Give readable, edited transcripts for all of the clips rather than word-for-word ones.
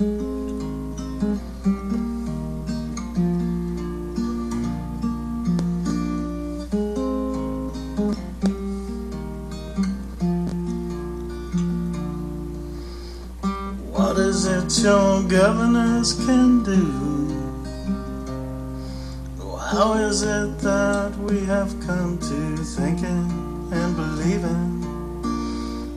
What is it your governors can do? How is it that we have come to thinking and believing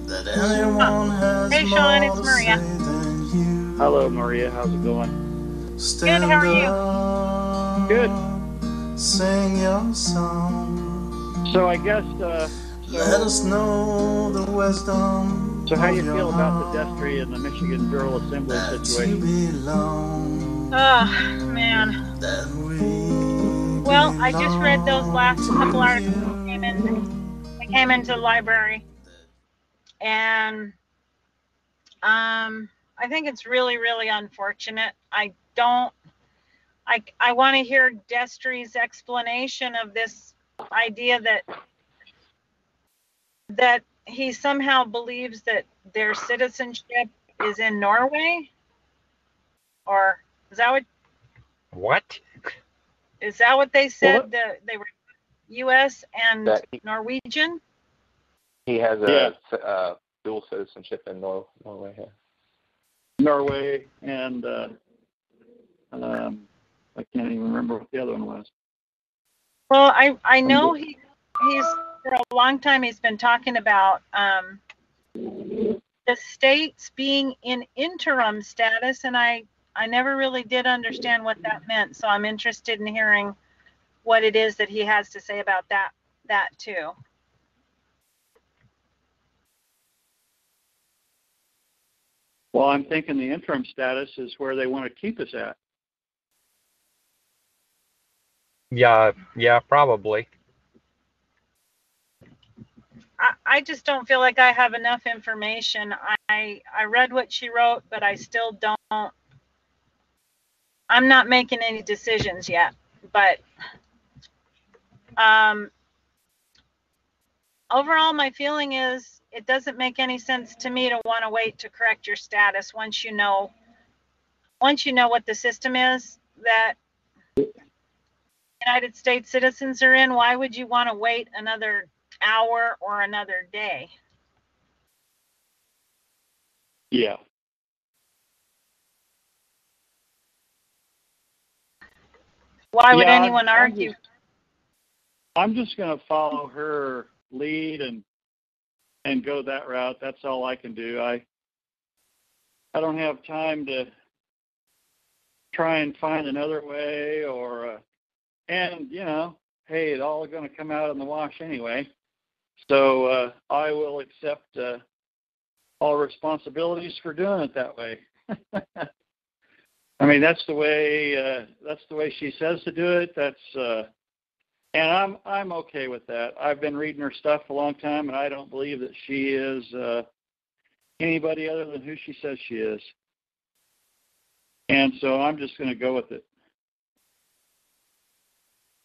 that anyone has Hey, Sean, more it's to Maria. say than you? Hello, Maria. How's it going? Stand Good, how are you? up, Good. sing your song. So I guess, Let us know the wisdom. So how do you feel about the Destry and the Michigan Jural Assembly situation? Oh, man. Well, I just read those last couple articles that came into the library. And I think it's really, really unfortunate. I want to hear Destry's explanation of this idea that he somehow believes that their citizenship is in Norway, or is that what? Is that what they said? Well, They were U.S. and Norwegian? He has a dual citizenship in Norway. Yeah. Norway and I can't even remember what the other one was. Well, I know he's for a long time he's been talking about the states being in interim status, and I never really did understand what that meant. So I'm interested in hearing what it is that he has to say about that too. Well, I'm thinking the interim status is where they want to keep us at. Yeah, probably. I just don't feel like I have enough information. I read what she wrote, but I still don't. I'm not making any decisions yet. But overall, my feeling is it doesn't make any sense to me to want to wait to correct your status once you know what the system is that United States citizens are in. Why would you want to wait another hour or another day? Yeah. Why would anyone argue? I'm just going to follow her lead and go that route. That's all I can do. I don't have time to try and find another way and hey, it's all going to come out in the wash anyway. So I will accept all responsibilities for doing it that way. I mean, that's the way she says to do it. And I'm okay with that. I've been reading her stuff a long time, and I don't believe that she is anybody other than who she says she is. And so I'm just going to go with it.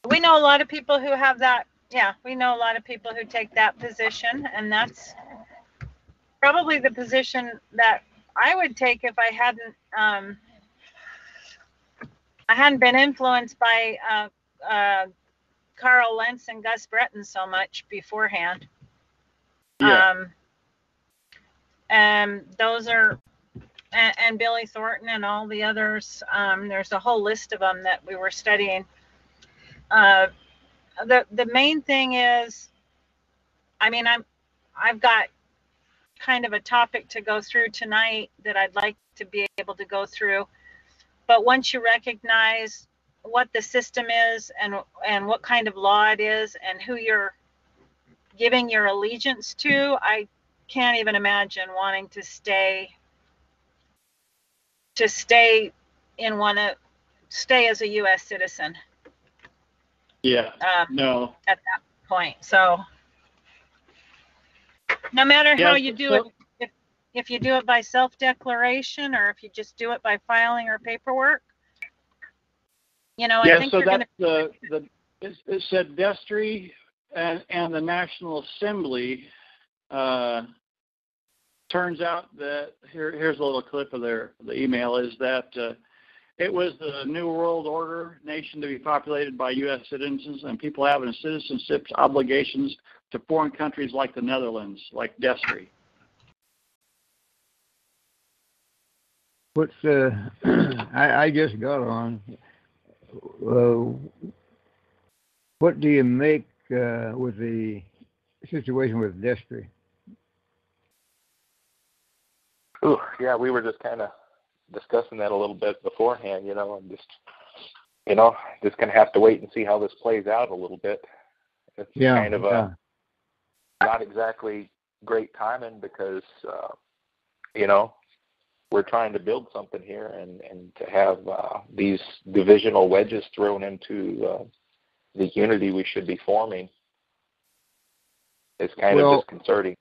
We know a lot of people who have that. Yeah, we know a lot of people who take that position, and that's probably the position that I would take if I hadn't been influenced by Carl Lentz and Gus Breton so much beforehand. Yeah. And those are, and Billy Thornton and all the others. There's a whole list of them that we were studying. The main thing is, I mean, I've got kind of a topic to go through tonight that I'd like to be able to go through. But once you recognize what the system is and what kind of law it is and who you're giving your allegiance to, I can't even imagine wanting to stay as a U.S. citizen. Yeah. No. At that point, so no matter how you do it, if you do it by self-declaration or if you just do it by filing or paperwork, I think so you're going to. It said Destry and the National Assembly turns out that here's a little clip of the email, is that it was the New World Order nation to be populated by U.S. citizens and people having citizenship obligations to foreign countries like the Netherlands, like Destry. What's I just got on. What do you make with the situation with Destry? Ooh, yeah, we were just kind of discussing that a little bit beforehand, and just going to have to wait and see how this plays out a little bit. It's kind of not exactly great timing because, we're trying to build something here, and to have these divisional wedges thrown into the unity we should be forming is kind of disconcerting.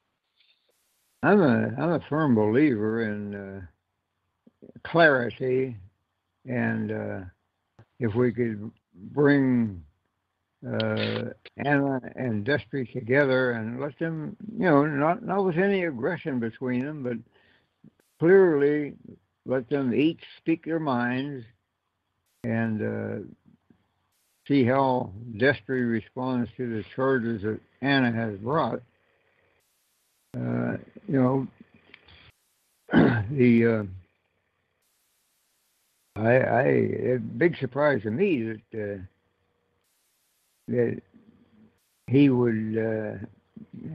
I'm a firm believer in clarity, and if we could bring Anna and Destry together and let them, not with any aggression between them, but clearly let them each speak their minds and see how Destry responds to the charges that Anna has brought. A big surprise to me that he would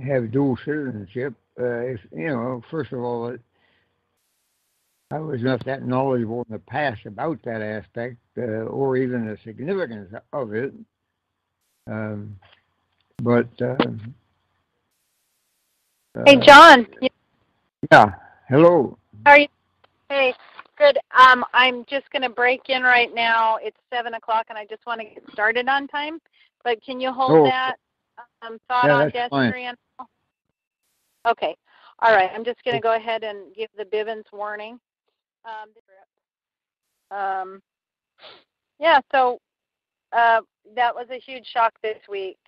have dual citizenship. If first of all, I was not that knowledgeable in the past about that aspect, or even the significance of it. Hey, John. Yeah. Hello. How are you? Hey, good. I'm just going to break in right now. It's 7 o'clock, and I just want to get started on time. But can you hold that thought on Destry? And okay. All right. I'm just going to go ahead and give the Bivens warning. So that was a huge shock this week.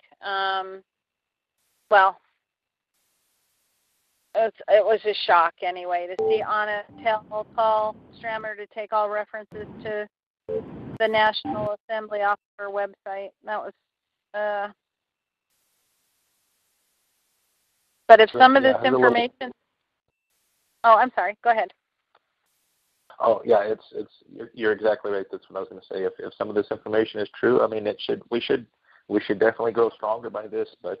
It was a shock anyway to see Anna tell Paul Strammer to take all references to the National Assembly off her website. That was, but if some of this information, I'm sorry. Go ahead. Oh yeah, you're exactly right. That's what I was going to say. If some of this information is true, I mean, we should definitely grow stronger by this. But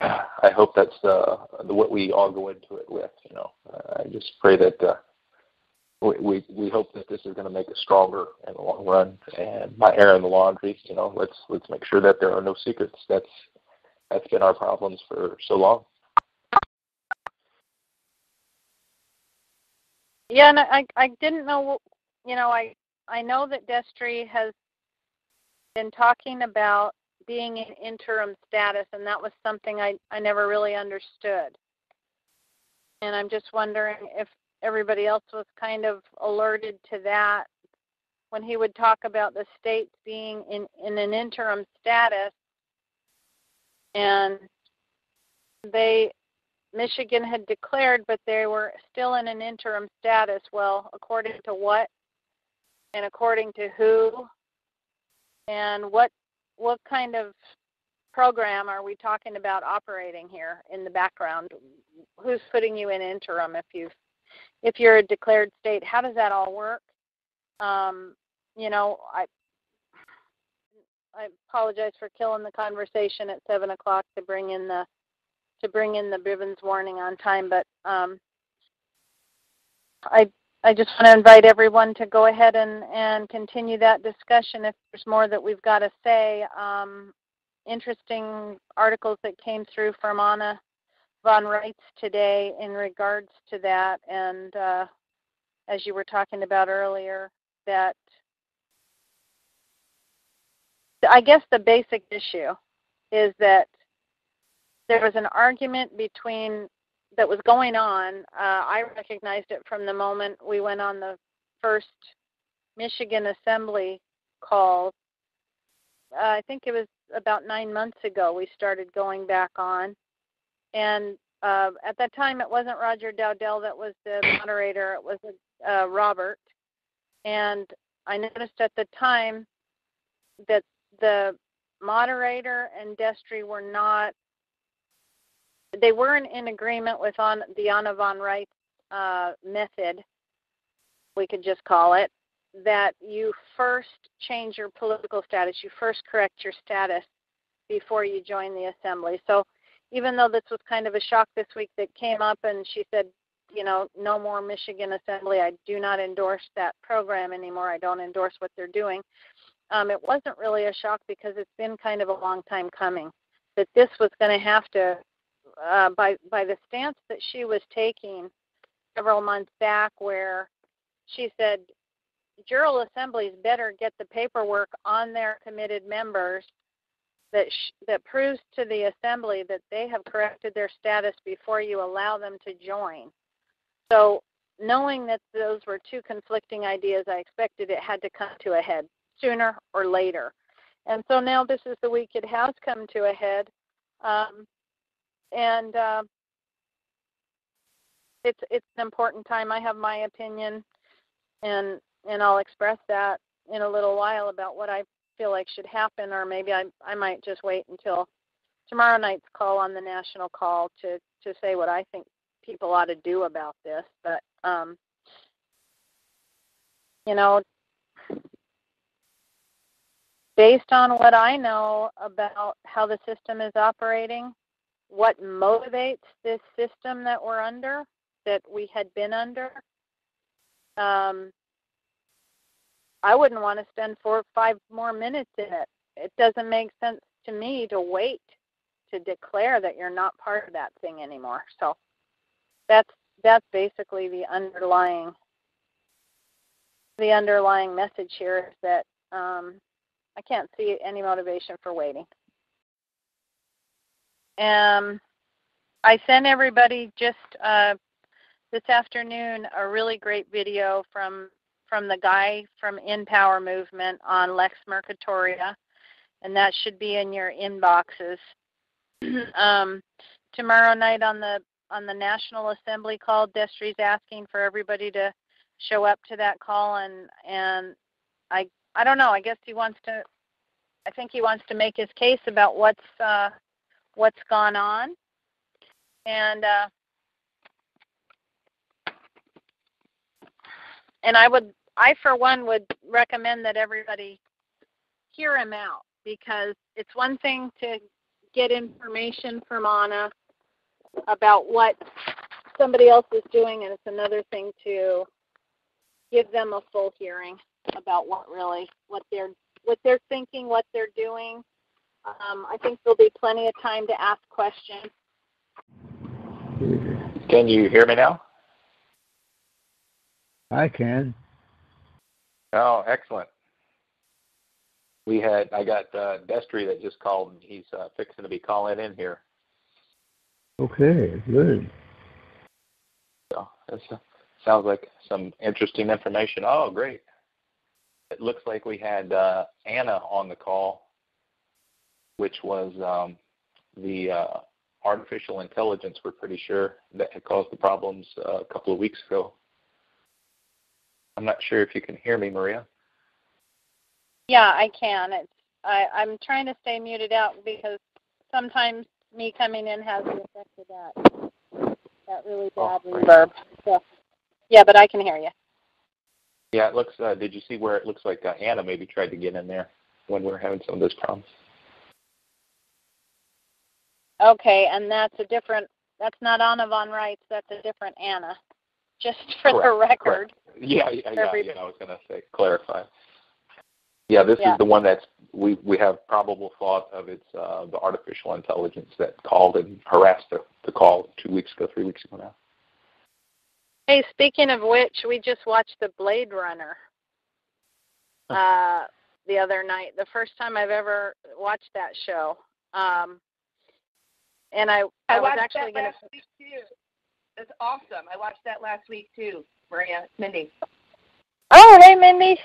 I hope that's what we all go into it with. I just pray that we hope that this is going to make us stronger in the long run and not air in the laundry. Let's make sure that there are no secrets. That's been our problems for so long. Yeah, and I didn't know. I know that Destry has been talking about being in interim status, and that was something I never really understood. And I'm just wondering if everybody else was kind of alerted to that when he would talk about the states being in an interim status, and Michigan had declared, but they were still in an interim status. Well, according to what, and according to who, and what kind of program are we talking about operating here in the background? Who's putting you in interim if you're a declared state? How does that all work? I apologize for killing the conversation at 7 o'clock to bring in the Bivens warning on time, but I just want to invite everyone to go ahead and continue that discussion if there's more that we've got to say. Interesting articles that came through from Anna von Reitz today in regards to that, and as you were talking about earlier, that I guess the basic issue is that there was an argument that was going on. I recognized it from the moment we went on the first Michigan Assembly calls. I think it was about 9 months ago we started going back on. And at that time, it wasn't Roger Dowdell that was the moderator. It was Robert. And I noticed at the time that the moderator and Destry they weren't in agreement with the Anna von Reitz method, we could just call it, that you first change your political status, you first correct your status before you join the assembly. So even though this was kind of a shock this week that came up and she said, no more Michigan Assembly, I do not endorse that program anymore, I don't endorse what they're doing, it wasn't really a shock because it's been kind of a long time coming, that this was going to have to, by the stance that she was taking several months back where she said, Jural Assemblies better get the paperwork on their committed members that proves to the Assembly that they have corrected their status before you allow them to join. So knowing that those were two conflicting ideas, I expected it had to come to a head sooner or later. And so now this is the week it has come to a head. It's an important time. I have my opinion, and I'll express that in a little while about what I feel like should happen, or maybe I might just wait until tomorrow night's call on the national call to say what I think people ought to do about this. But, based on what I know about how the system is operating, what motivates this system that we're under, that we had been under, I wouldn't want to spend 4 or 5 more minutes in it. It doesn't make sense to me to wait to declare that you're not part of that thing anymore. So that's basically the underlying message here, is that I can't see any motivation for waiting. I sent everybody just this afternoon a really great video from the guy from In Power Movement on Lex Mercatoria, and that should be in your inboxes. Tomorrow night on the National Assembly call, Destry's asking for everybody to show up to that call, and I don't know. I guess I think he wants to make his case about what's gone on, and I for one would recommend that everybody hear him out, because it's one thing to get information from Anna about what somebody else is doing, and it's another thing to give them a full hearing about what they're thinking, what they're doing. I think there'll be plenty of time to ask questions. Can you hear me now? I can. Oh, excellent. I got Destry that just called, and he's fixing to be calling in here. Okay, good. So it sounds like some interesting information. Oh, great. It looks like we had Anna on the call, which was the artificial intelligence, we're pretty sure, that had caused the problems a couple of weeks ago. I'm not sure if you can hear me, Maria. Yeah, I can. I'm trying to stay muted out because sometimes me coming in has the effect of that really bad reverb. So, yeah, but I can hear you. Yeah, it looks. Did you see where it looks like Anna maybe tried to get in there when we were having some of those problems? Okay, and that's not Anna von Reitz, that's a different Anna, just for Correct, the record. correct. Yeah, I was going to say, clarify. Yeah, this is the one that's, we have probable thought of it's the artificial intelligence that called and harassed the call 2 weeks ago, 3 weeks ago now. Hey, speaking of which, we just watched The Blade Runner the other night, the first time I've ever watched that show. And I was actually going to... last week too. That's awesome. I watched that last week too, Maria, Mindy. Oh, hey, Mindy.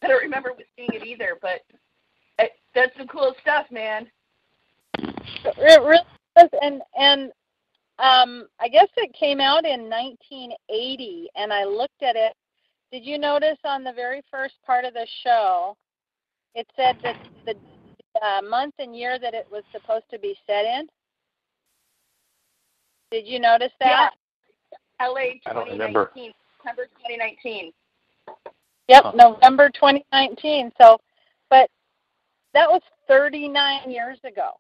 I don't remember seeing it either, but that's some cool stuff, man. It really is, and I guess it came out in 1980, and I looked at it. Did you notice on the very first part of the show, it said that the month and year that it was supposed to be set in? Did you notice that? Yeah. LA I don't remember. 2019, September 2019. Yep, November 2019. So, but that was 39 years ago.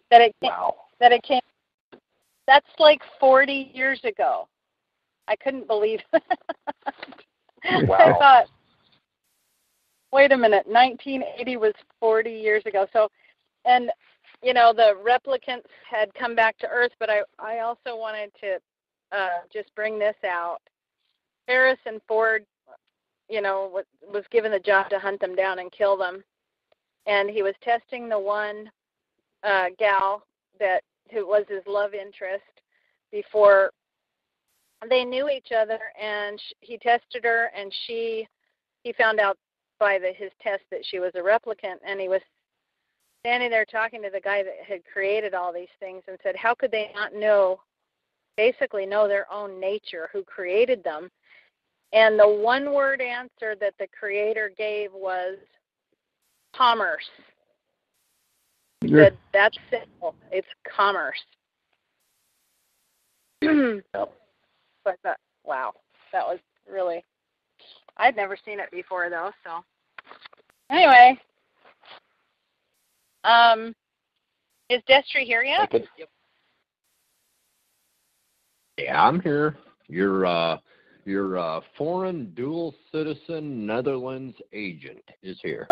That it came, Wow. that it came. That's like 40 years ago. I couldn't believe it. Wow. I thought, wait a minute, 1980 was 40 years ago. So, and, you know, the replicants had come back to Earth, but I also wanted to just bring this out. Harrison Ford, you know, was given the job to hunt them down and kill them. And he was testing the one gal who was his love interest before they knew each other, and he tested her, and he found out by his test that she was a replicant, and he was standing there talking to the guy that had created all these things and said, how could they not basically know their own nature, who created them? And the one-word answer that the creator gave was commerce. He said, that's simple. It's commerce. Yep. So I thought, wow, that was really, I'd never seen it before, though. So anyway, is Destry here yet? Yeah, I'm here. Your foreign dual citizen Netherlands agent is here.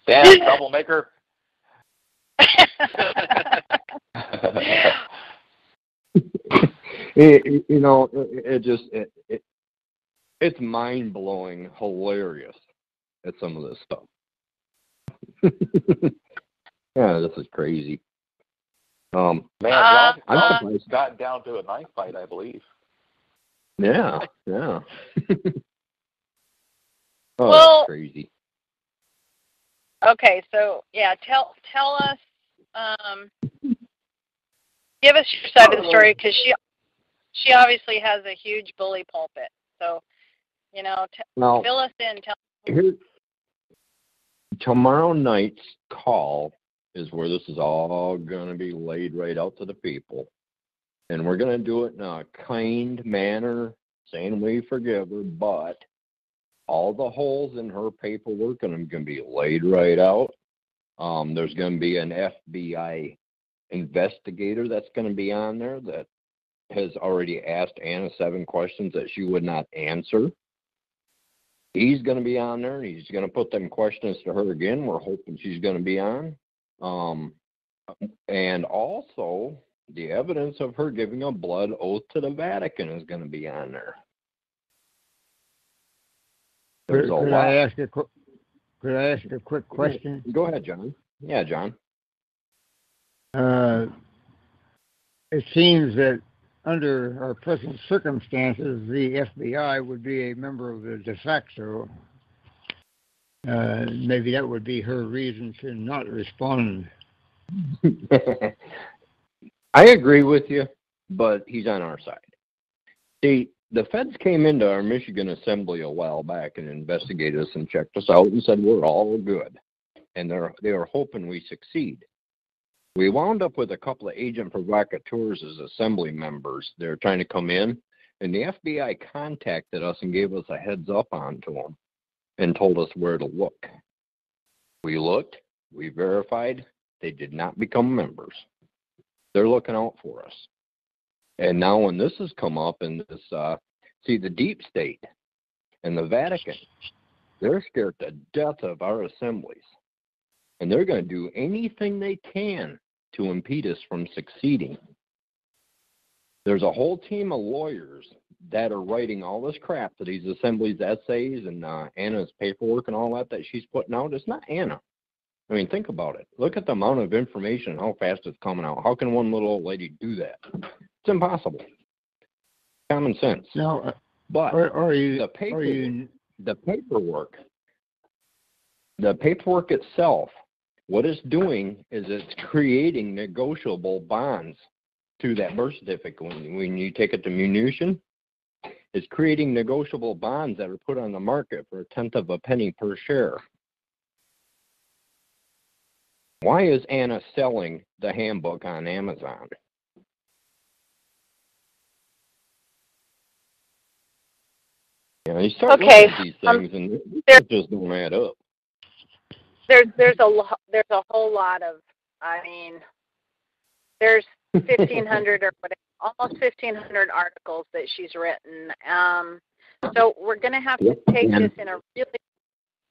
Damn, troublemaker. It's mind-blowing, hilarious at some of this stuff. Yeah, this is crazy. Man, I'm surprised. got down to a knife fight, I believe. Yeah. Oh, Well, that's crazy. Okay, so yeah, tell us, give us your side of the story, because she obviously has a huge bully pulpit. So, you know, fill us in. Tomorrow night's call is where this is all going to be laid right out to the people. And we're going to do it in a kind manner, saying we forgive her, but all the holes in her paperwork are going to be laid right out. There's going to be an FBI investigator that's going to be on there that has already asked Anna 7 questions that she would not answer. He's going to be on there. He's going to put them questions to her again. We're hoping she's going to be on. And also, the evidence of her giving a blood oath to the Vatican is going to be on there. There's a lot. Could I ask a quick question? Go ahead, John. Yeah, John. It seems that under our present circumstances, the FBI would be a member of the de facto. Maybe that would be her reason to not respond. I agree with you, but he's on our side. See, the feds came into our Michigan Assembly a while back and investigated us and checked us out and said we're all good. And they were hoping we succeed. We wound up with a couple of agent provocateurs as assembly members. They're trying to come in, and the FBI contacted us and gave us a heads up onto them and told us where to look. We looked, we verified, they did not become members. They're looking out for us. And now when this has come up in this, the deep state and the Vatican, they're scared to death of our assemblies. And they're going to do anything they can to impede us from succeeding. There's a whole team of lawyers that are writing all this crap to these assemblies' essays and Anna's paperwork and all that she's putting out. It's not Anna. I mean, think about it. Look at the amount of information and how fast it's coming out. How can one little old lady do that? It's impossible. Common sense. No, but the paperwork itself What it's doing is it's creating negotiable bonds to that birth certificate. When you take it to munition, it's creating negotiable bonds that are put on the market for 1/10 of a penny per share. Why is Anna selling the handbook on Amazon? You know, you start looking at these things, and it just don't add up. There's a whole lot of, I mean, there's 1,500 or whatever, almost 1,500 articles that she's written. So we're going to have to take this in a really,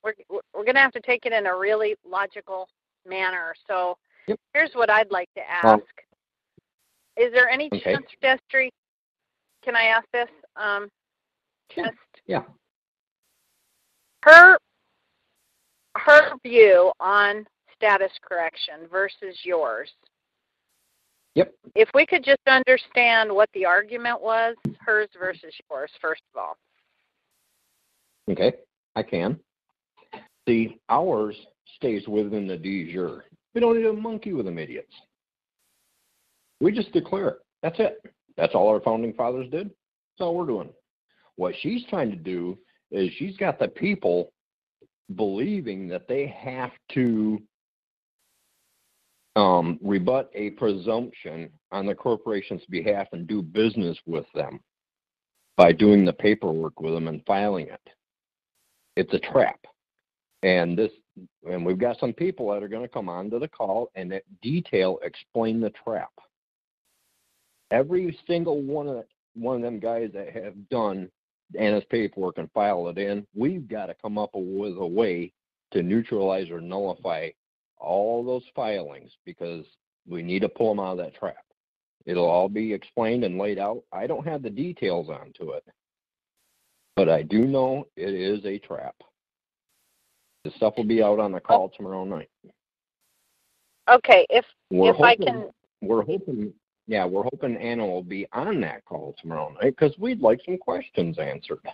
we're going to have to take it in a really logical manner. So here's what I'd like to ask. Is there any chance, Destry, can I ask this? Her view on status correction versus yours. Yep. If we could just understand what the argument was, hers versus yours, first of all. Okay, I can. See, ours stays within the de jure. We don't need to monkey with them idiots. We just declare it. That's it. That's all our founding fathers did. That's all we're doing. What she's trying to do is she's got the people believing that they have to rebut a presumption on the corporation's behalf and do business with them by doing the paperwork with them and filing it. It's a trap. And we've got some people that are going to come onto the call and explain the trap. Every single one of them guys that have done Anna's paperwork and file it in, we've got to come up with a way to neutralize or nullify all those filings because we need to pull them out of that trap. It'll all be explained and laid out. I don't have the details onto it, but I do know it is a trap. The stuff will be out on the call tomorrow night. Okay, We're hoping Anna will be on that call tomorrow night because we'd like some questions answered.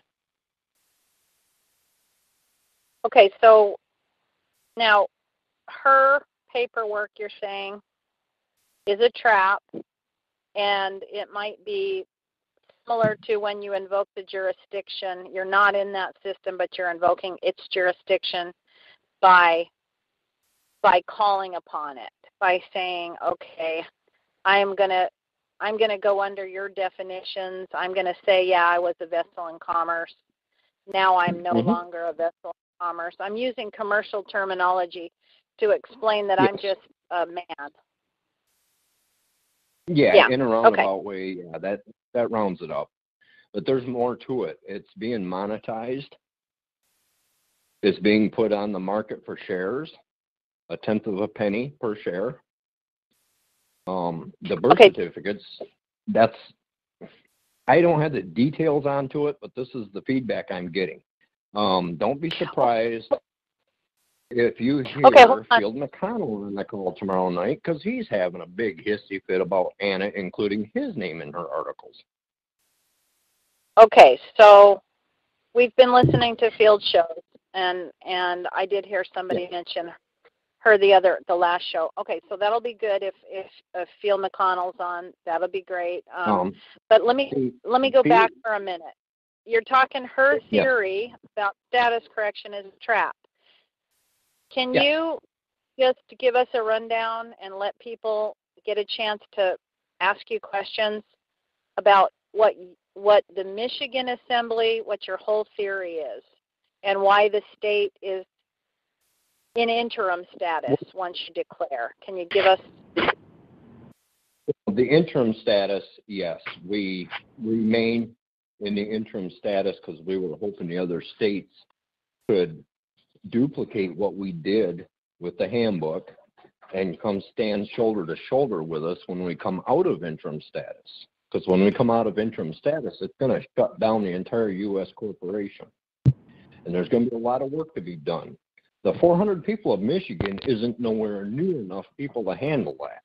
Okay, so now her paperwork, you're saying, is a trap, and it might be similar to when you invoke the jurisdiction. You're not in that system, but you're invoking its jurisdiction by calling upon it, by saying, okay, I'm gonna go under your definitions. I'm gonna say, yeah, I was a vessel in commerce. Now I'm no longer a vessel in commerce. I'm using commercial terminology to explain that I'm just a man. Yeah, in a roundabout way, that rounds it up. But there's more to it. It's being monetized. It's being put on the market for shares, 1/10 of a penny per share. The birth certificates, I don't have the details onto it, but this is the feedback I'm getting. Don't be surprised if you hear Field McConnell on the call tomorrow night because he's having a big hissy fit about Anna including his name in her articles. Okay, so we've been listening to Field shows, and I did hear somebody mention her the last show. Okay, so that'll be good if Field McConnell's on. That'll be great. But let me go back for a minute. You're talking her theory about status correction is a trap. Can you just give us a rundown and let people get a chance to ask you questions about what the Michigan Assembly, what your whole theory is, and why the state is in interim status once you declare? Can you give us? The interim status, yes. We remain in the interim status because we were hoping the other states could duplicate what we did with the handbook and come stand shoulder to shoulder with us when we come out of interim status. Because when we come out of interim status, it's going to shut down the entire U.S. corporation. And there's going to be a lot of work to be done. The 400 people of Michigan isn't nowhere near enough people to handle that.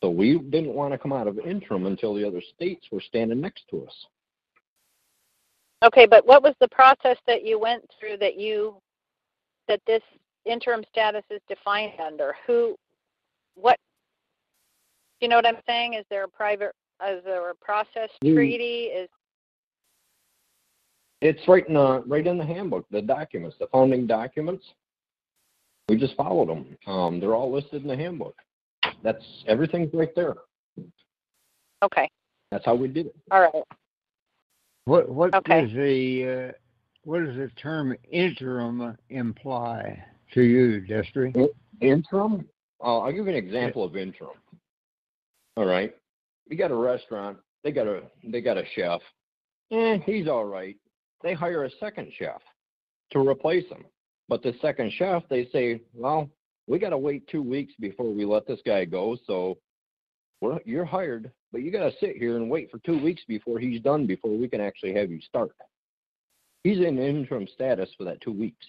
So we didn't want to come out of interim until the other states were standing next to us. Okay, but what was the process that you went through that this interim status is defined under? What, you know what I'm saying? Is there a process treaty? It's right in the handbook, the documents, the founding documents. We just followed them. They're all listed in the handbook. Everything's right there. Okay. That's how we did it. All right. What Okay. does the term interim imply to you, Destry? Interim? I'll give you an example of interim. All right. You got a restaurant. They got a chef. He's all right. They hire a second chef to replace him. But the second chef, they say, well, we got to wait 2 weeks before we let this guy go. So you're hired, but you got to sit here and wait for 2 weeks before he's done, before we can actually have you start. He's in interim status for that 2 weeks.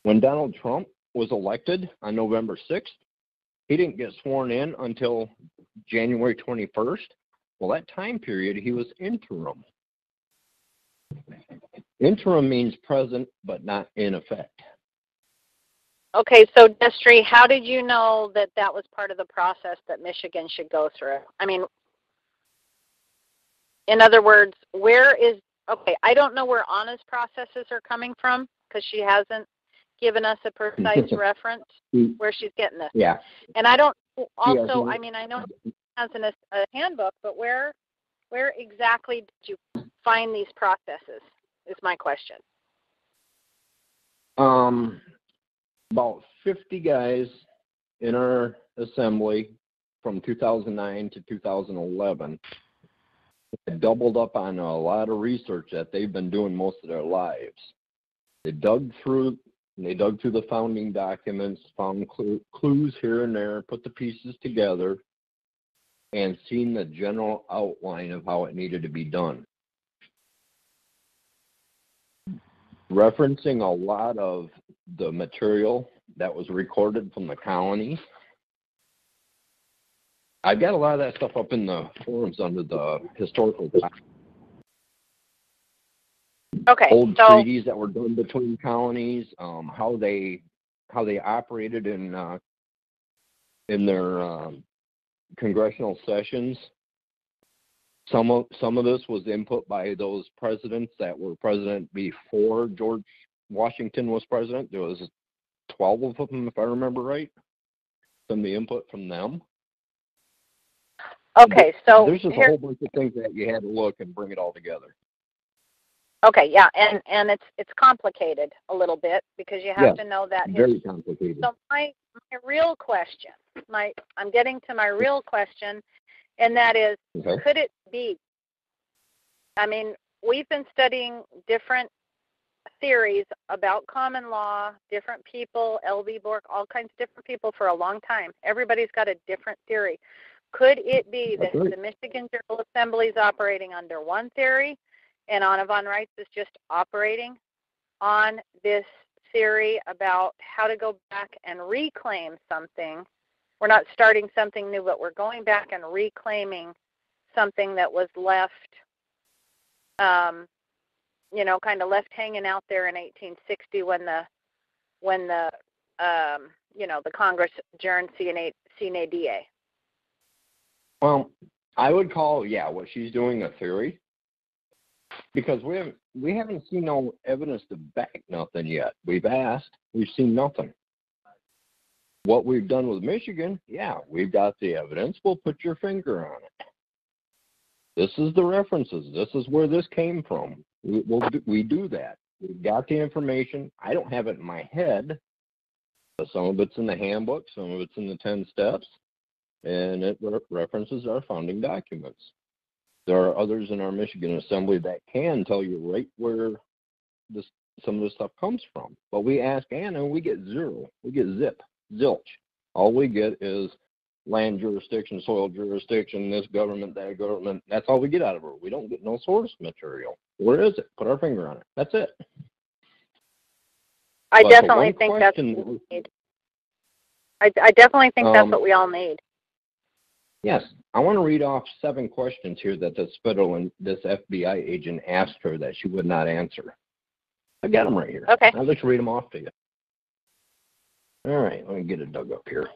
When Donald Trump was elected on November 6th, he didn't get sworn in until January 21st. Well, that time period, he was interim. Interim means present, but not in effect. Okay, so Destry, how did you know that was part of the process that Michigan should go through? I mean, in other words, I don't know where Anna's processes are coming from, because she hasn't given us a precise reference where she's getting this. Yeah. And I don't also, I mean, I know it has a handbook, but where exactly did you find these processes is my question. About 50 guys in our assembly from 2009 to 2011 doubled up on a lot of research that they've been doing most of their lives. They dug through the founding documents, found clues here and there, put the pieces together, and seen the general outline of how it needed to be done. Referencing a lot of the material that was recorded from the colonies. I've got a lot of that stuff up in the forums under the historical old treaties that were done between colonies, how they operated in their congressional sessions. Some of this was input by those presidents that were president before George Washington was president. There was 12 of them, if I remember right. Some of the input from them. Okay, so there's just a whole bunch of things that you had to look and bring it all together. Okay, yeah, and it's complicated a little bit because you have to know that. Very complicated. So my real question, I'm getting to my real question, and that is, could it be? I mean, we've been studying different theories about common law, different people, L.B. Bork, all kinds of different people for a long time. Everybody's got a different theory. Could it be that the Michigan Jural Assembly is operating under one theory, and Anna von Reitz is just operating on this theory about how to go back and reclaim something? We're not starting something new, but we're going back and reclaiming something that was left, kind of left hanging out there in 1860 when the Congress adjourned sine die. Well, I would call, what she's doing a theory, because we haven't seen no evidence to back nothing yet. We've asked, we've seen nothing. What we've done with Michigan, we've got the evidence. We'll put your finger on it. This is the references. This is where this came from. We do that. We've got the information. I don't have it in my head, but some of it's in the handbook, some of it's in the 10 steps, and it references our founding documents. There are others in our Michigan Assembly that can tell you right where some of this stuff comes from. But we ask Anna, and we get zero. We get zilch. All we get is land jurisdiction, soil jurisdiction, this government, that government. That's all we get out of her. We don't get no source material. Where is it? Put our finger on it. That's it. I definitely think that's what we need. I definitely think that's what we all need. Yes. I want to read off 7 questions here that this FBI agent asked her that she would not answer. I've got them right here. Okay. I'll just read them off to you. All right, let me get it dug up here.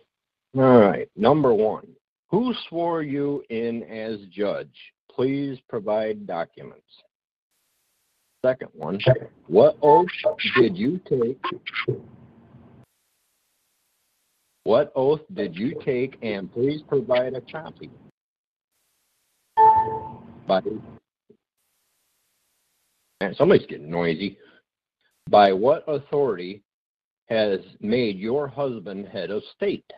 All right, number 1. Who swore you in as judge? Please provide documents. Second one, what oath did you take? What oath did you take, and please provide a copy? And somebody's getting noisy. By what authority has made your husband head of state?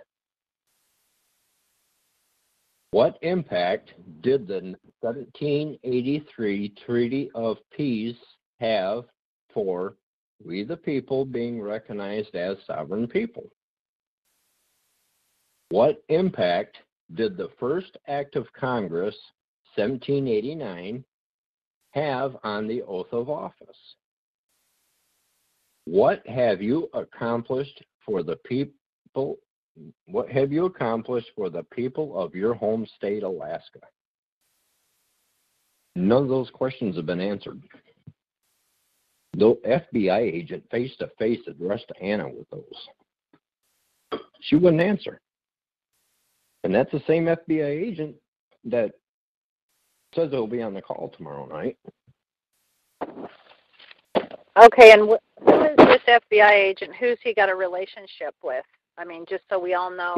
What impact did the 1783 Treaty of Peace have for we the people being recognized as sovereign people? What impact did the first Act of Congress, 1789, have on the oath of office? What have you accomplished for the people? What have you accomplished for the people of your home state, Alaska? None of those questions have been answered. The FBI agent face-to-face addressed Anna with those. She wouldn't answer. And that's the same FBI agent that says he'll be on the call tomorrow night. Okay, and who is this FBI agent? Who's he got a relationship with? I mean, just so we all know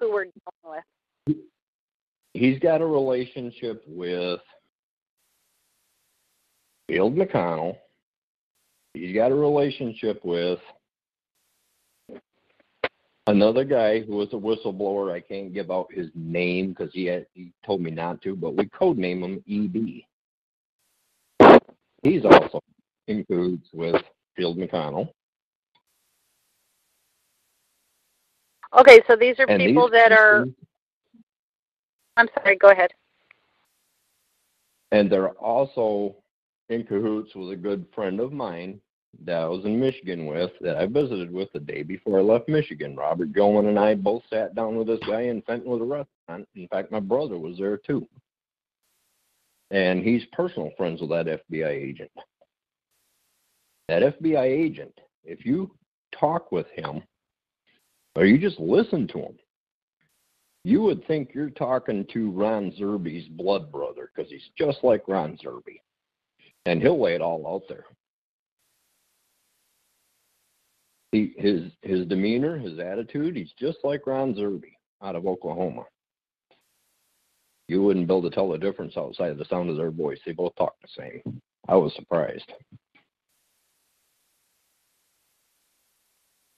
who we're dealing with. He's got a relationship with Field McConnell. He's got a relationship with another guy who was a whistleblower. I can't give out his name because he told me not to, but we codename him EB. He's also in cahoots with Field McConnell. Okay, so these are people that are... I'm sorry, go ahead. And they're also in cahoots with a good friend of mine that I was in Michigan with, that I visited with the day before I left Michigan. Robert Gilman and I both sat down with this guy in Fenton with a restaurant. In fact, my brother was there too. And he's personal friends with that FBI agent. That FBI agent, if you talk with him, or you just listen to him, you would think you're talking to Ron Zerbe's blood brother, because he's just like Ron Zerbe. And he'll lay it all out there. His demeanor, his attitude, he's just like Ron Zerbe out of Oklahoma. You wouldn't be able to tell the difference outside of the sound of their voice. They both talk the same. I was surprised.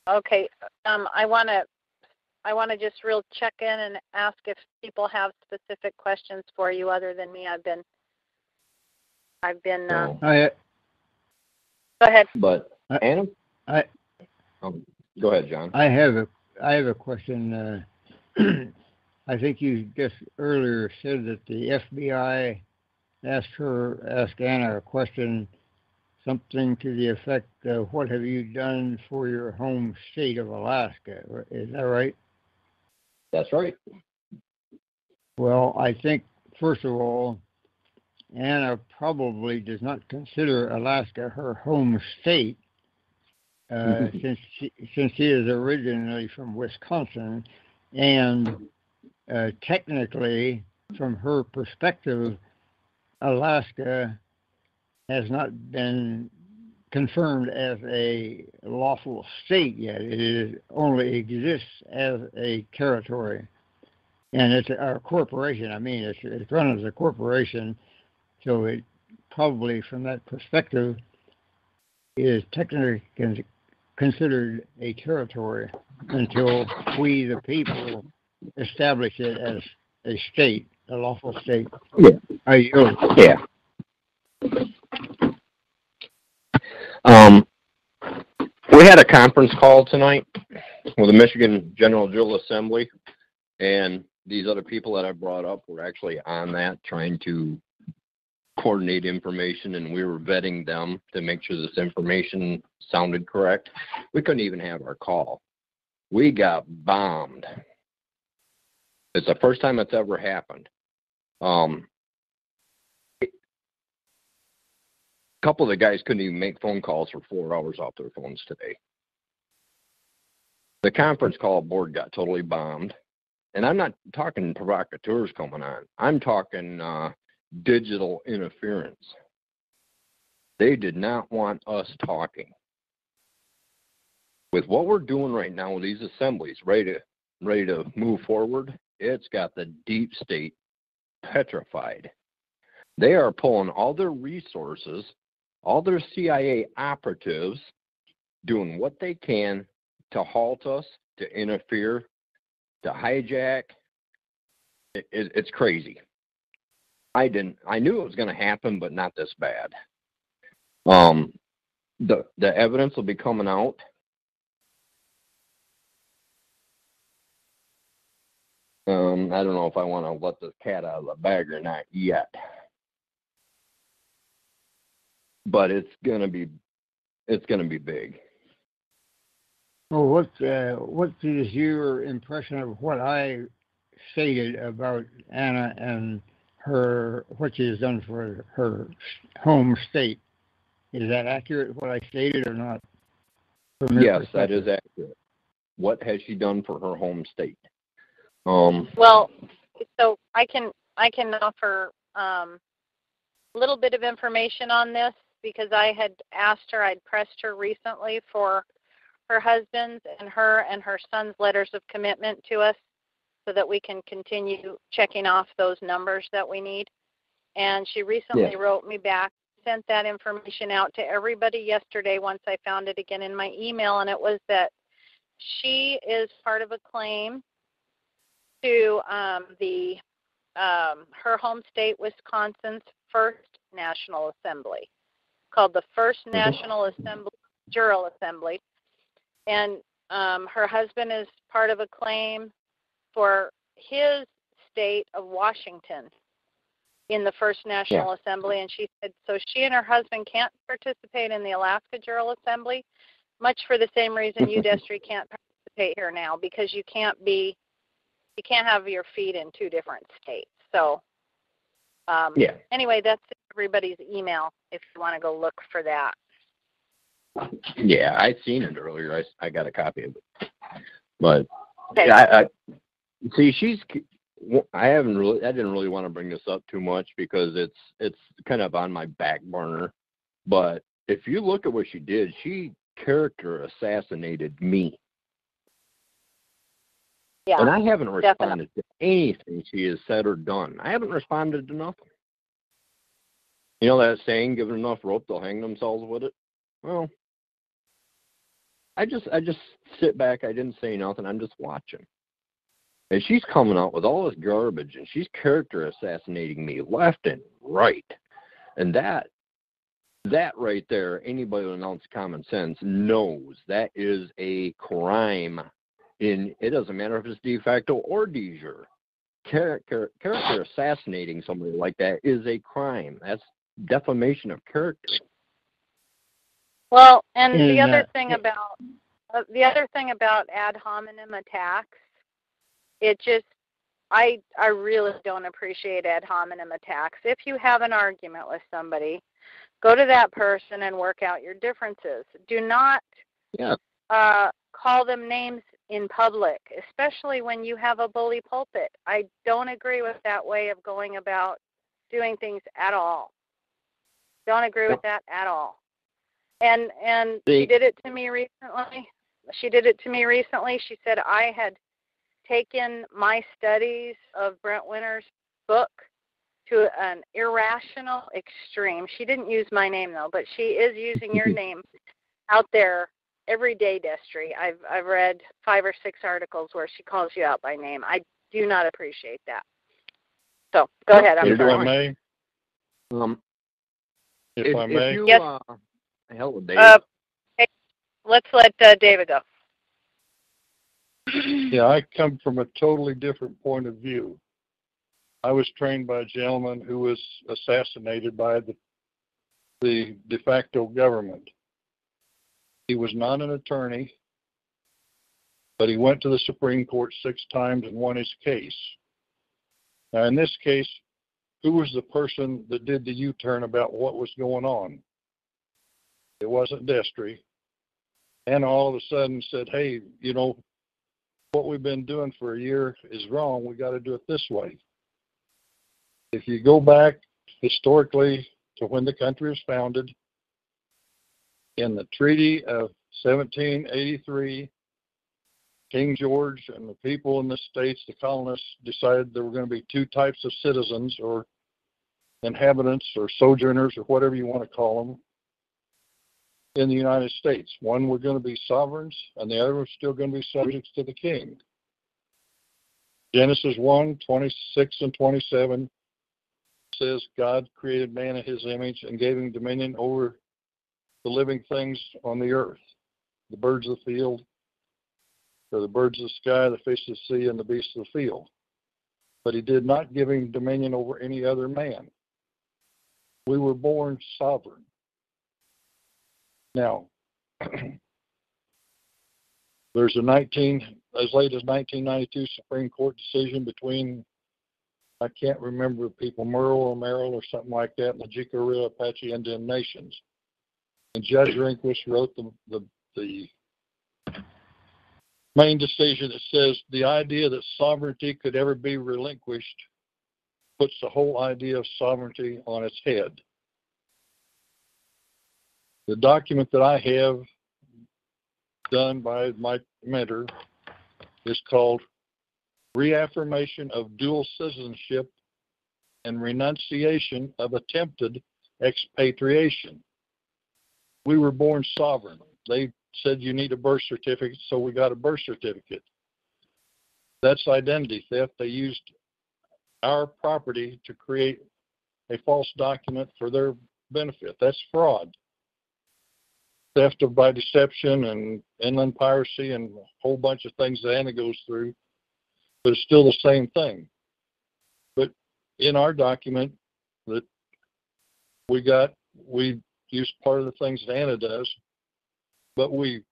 Okay, I want to just real check in and ask if people have specific questions for you other than me. I've been. Go ahead. But Anna, go ahead, John. I have a question. I think you just earlier said that the FBI asked Anna a question, something to the effect of, what have you done for your home state of Alaska? Is that right? That's right. Well, I think, first of all, Anna probably does not consider Alaska her home state, since she is originally from Wisconsin, and technically, from her perspective, Alaska has not been confirmed as a lawful state yet. It only exists as a territory, and it's a corporation. I mean, it's run as a corporation, so it probably, from that perspective, is technically considered a territory until we, the people, establish it as a state, a lawful state. Yeah. Yeah. We had a conference call tonight with the Michigan Jural Assembly, and these other people that I brought up were actually on that, trying to coordinate information, and we were vetting them to make sure this information sounded correct. We couldn't even have our call. We got bombed. It's the first time it's ever happened. A couple of the guys couldn't even make phone calls for 4 hours off their phones today. The conference call board got totally bombed. And I'm not talking provocateurs coming on. I'm talking digital interference. They did not want us talking. With what we're doing right now with these assemblies, ready to move forward, it's got the deep state petrified. They are pulling all their resources, all their CIA operatives, doing what they can to halt us, to interfere, to hijack. It's crazy. I knew it was going to happen, but not this bad. The evidence will be coming out. I don't know if I want to let the cat out of the bag or not yet, but it's gonna be big. Well, what is your impression of what I stated about Anna and what she has done for her home state? Is that accurate, what I stated, or not? Yes, that is accurate. What has she done for her home state? Well, so I can offer a little bit of information on this because I had asked her, I'd pressed her recently for her husband's and her son's letters of commitment to us so that we can continue checking off those numbers that we need. And she recently wrote me back, sent that information out to everybody yesterday once I found it again in my email, and it was that she is part of a claim to her home state, Wisconsin's first National Assembly, called the First National Assembly, Jural Assembly. And her husband is part of a claim for his state of Washington in the First National Assembly. And she said, so she and her husband can't participate in the Alaska Jural Assembly, much for the same reason you, Destry, can't participate here now, because you can't have your feet in two different states. So anyway, that's everybody's email if you want to go look for that. Yeah, I'd seen it earlier. I got a copy of it. But okay. I see I didn't really want to bring this up too much because it's kind of on my back burner. But if you look at what she did, she character assassinated me. Yeah, and I haven't responded to anything she has said or done. I haven't responded to nothing. You know that saying, given enough rope, they'll hang themselves with it? Well, I just sit back. I didn't say nothing. I'm just watching. And she's coming out with all this garbage, and she's character assassinating me left and right. And that right there, anybody with an ounce of common sense knows that is a crime. It doesn't matter if it's de facto or de jure. Character assassinating somebody like that is a crime. That's defamation of character. Well, and the other thing about ad hominem attacks, I really don't appreciate ad hominem attacks. If you have an argument with somebody, go to that person and work out your differences. Do not call them names in public, especially when you have a bully pulpit. I don't agree with that way of going about doing things at all. Don't agree with that at all. And she did it to me recently. She said I had taken my studies of Brent Winter's book to an irrational extreme. She didn't use my name though, but she is using your name out there every day, Destry. I've read 5 or 6 articles where she calls you out by name. I do not appreciate that. So go ahead. I'm sorry. If I may. Yes. Hell with David. Let's let David go. Yeah, I come from a totally different point of view. I was trained by a gentleman who was assassinated by the de facto government. He was not an attorney, but he went to the Supreme Court 6 times and won his case. Now, in this case, who was the person that did the U-turn about what was going on? It wasn't Destry. And all of a sudden said, hey, what we've been doing for a year is wrong. We got to do it this way. If you go back historically to when the country was founded, in the Treaty of 1783, King George and the people in the states, the colonists, decided there were going to be two types of citizens or inhabitants or sojourners or whatever you want to call them in the United States. One were going to be sovereigns and the other were still going to be subjects to the king. Genesis 1:26 and 27 says God created man in his image and gave him dominion over the living things on the earth, the birds of the field, or the birds of the sky, the fish of the sea, and the beasts of the field. But he did not give him dominion over any other man. We were born sovereign. Now, there's as late as 1992 Supreme Court decision between, I can't remember the people, Merrill or something like that, and the Jicarilla Apache Indian Nations. And Judge Rehnquist wrote the main decision that says the idea that sovereignty could ever be relinquished puts the whole idea of sovereignty on its head. The document that I have done by my mentor is called Reaffirmation of Dual Citizenship and Renunciation of Attempted Expatriation. We were born sovereign. They said you need a birth certificate, so we got a birth certificate. That's identity theft. They used our property to create a false document for their benefit. That's fraud. Theft by deception and inland piracy and a whole bunch of things that Anna goes through, but it's still the same thing. But in our document that we use part of the things that Anna does, but we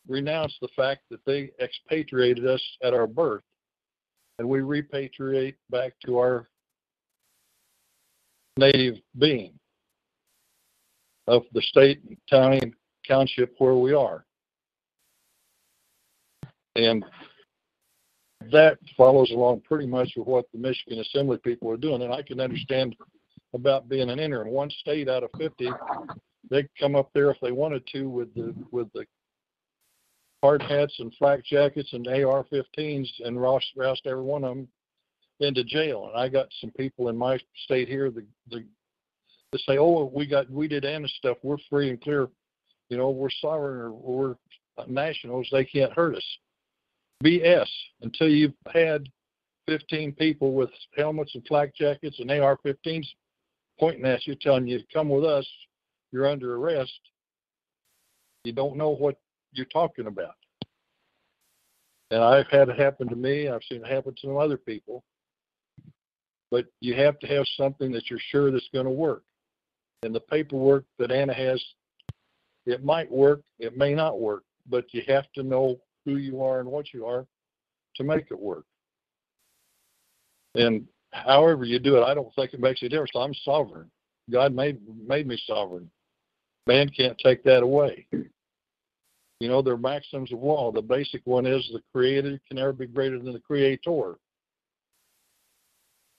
renounce the fact that they expatriated us at our birth, and we repatriate back to our native being of the state, county, and township where we are. And that follows along pretty much with what the Michigan Assembly people are doing, and I can understand about being an interim. One state out of 50, they come up there if they wanted to with the hard hats and flak jackets and AR-15s and roust every one of them into jail. And I got some people in my state here that say, "Oh, we did Anna stuff. We're free and clear. You know, we're sovereign or we're nationals. They can't hurt us." BS. Until you've had 15 people with helmets and flak jackets and AR-15s pointing at you, telling you, "Come with us, you're under arrest," you don't know what you're talking about. And I've had it happen to me. I've seen it happen to some other people. But you have to have something that you're sure that's going to work. And the paperwork that Anna has, it might work, it may not work, but you have to know who you are and what you are to make it work. And however you do it, I don't think it makes a difference. I'm sovereign. God made me sovereign. Man can't take that away. You know, there are maxims of law. The basic one is the created can never be greater than the creator.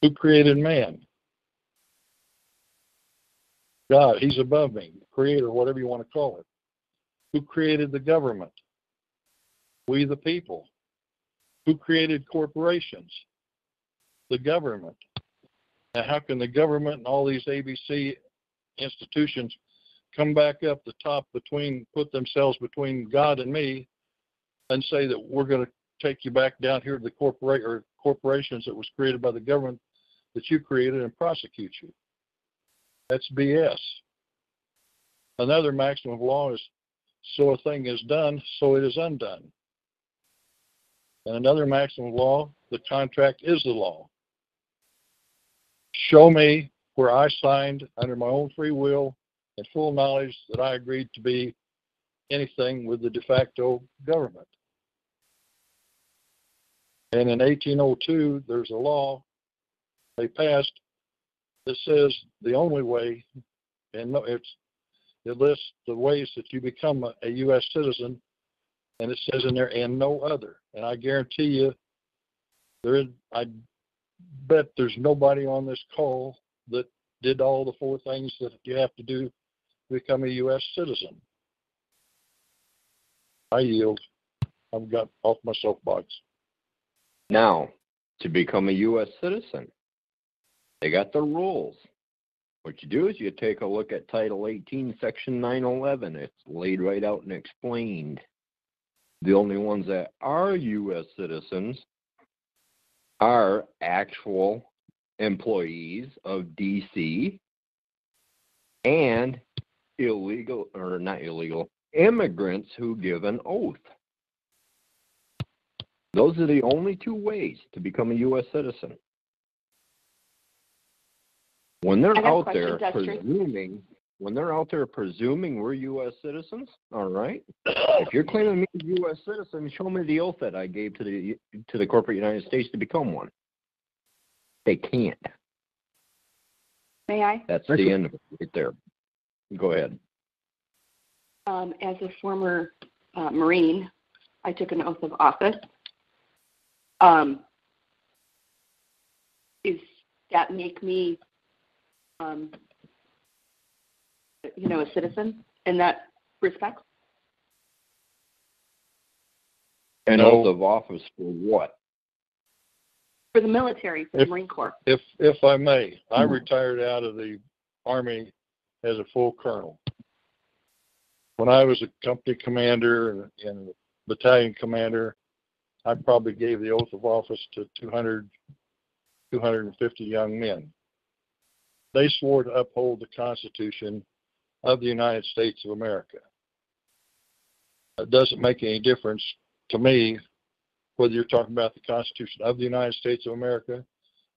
Who created man? God. He's above me. Creator, whatever you want to call it. Who created the government? We the people. Who created corporations? The government. Now, how can the government and all these ABC institutions come back up the top put themselves between God and me and say that we're going to take you back down here to the corporations that was created by the government that you created and prosecute you? That's BS. Another maxim of law is, so a thing is done, so it is undone. And another maxim of law, the contract is the law. Show me where I signed under my own free will and full knowledge that I agreed to be anything with the de facto government. And in 1802, there's a law they passed that says the only way, and it lists the ways that you become a U.S. citizen, And it says in there, and no other. And I guarantee you, I bet there's nobody on this call that did all the 4 things that you have to do to become a U.S. citizen. I yield. I've got off my soapbox. Now, to become a U.S. citizen, they got the rules. What you do is you take a look at Title 18, Section 911. It's laid right out and explained. The only ones that are U.S. citizens are actual employees of D.C. and illegal, or not illegal, immigrants who give an oath. Those are the only 2 ways to become a U.S. citizen. When they're out there presuming we're U.S. citizens, all right? If you're claiming me a U.S. citizen, show me the oath that I gave to the corporate United States to become one. They can't. May I? That's the end of it right there. Go ahead. As a former Marine, I took an oath of office. Does that make me, a citizen in that respect? An oath of office for what? For the military, for the Marine Corps. If I may, I retired out of the Army as a full colonel. When I was a company commander and battalion commander, I probably gave the oath of office to 250 young men. They swore to uphold the Constitution of the United States of America. It doesn't make any difference to me whether you're talking about the Constitution of the United States of America,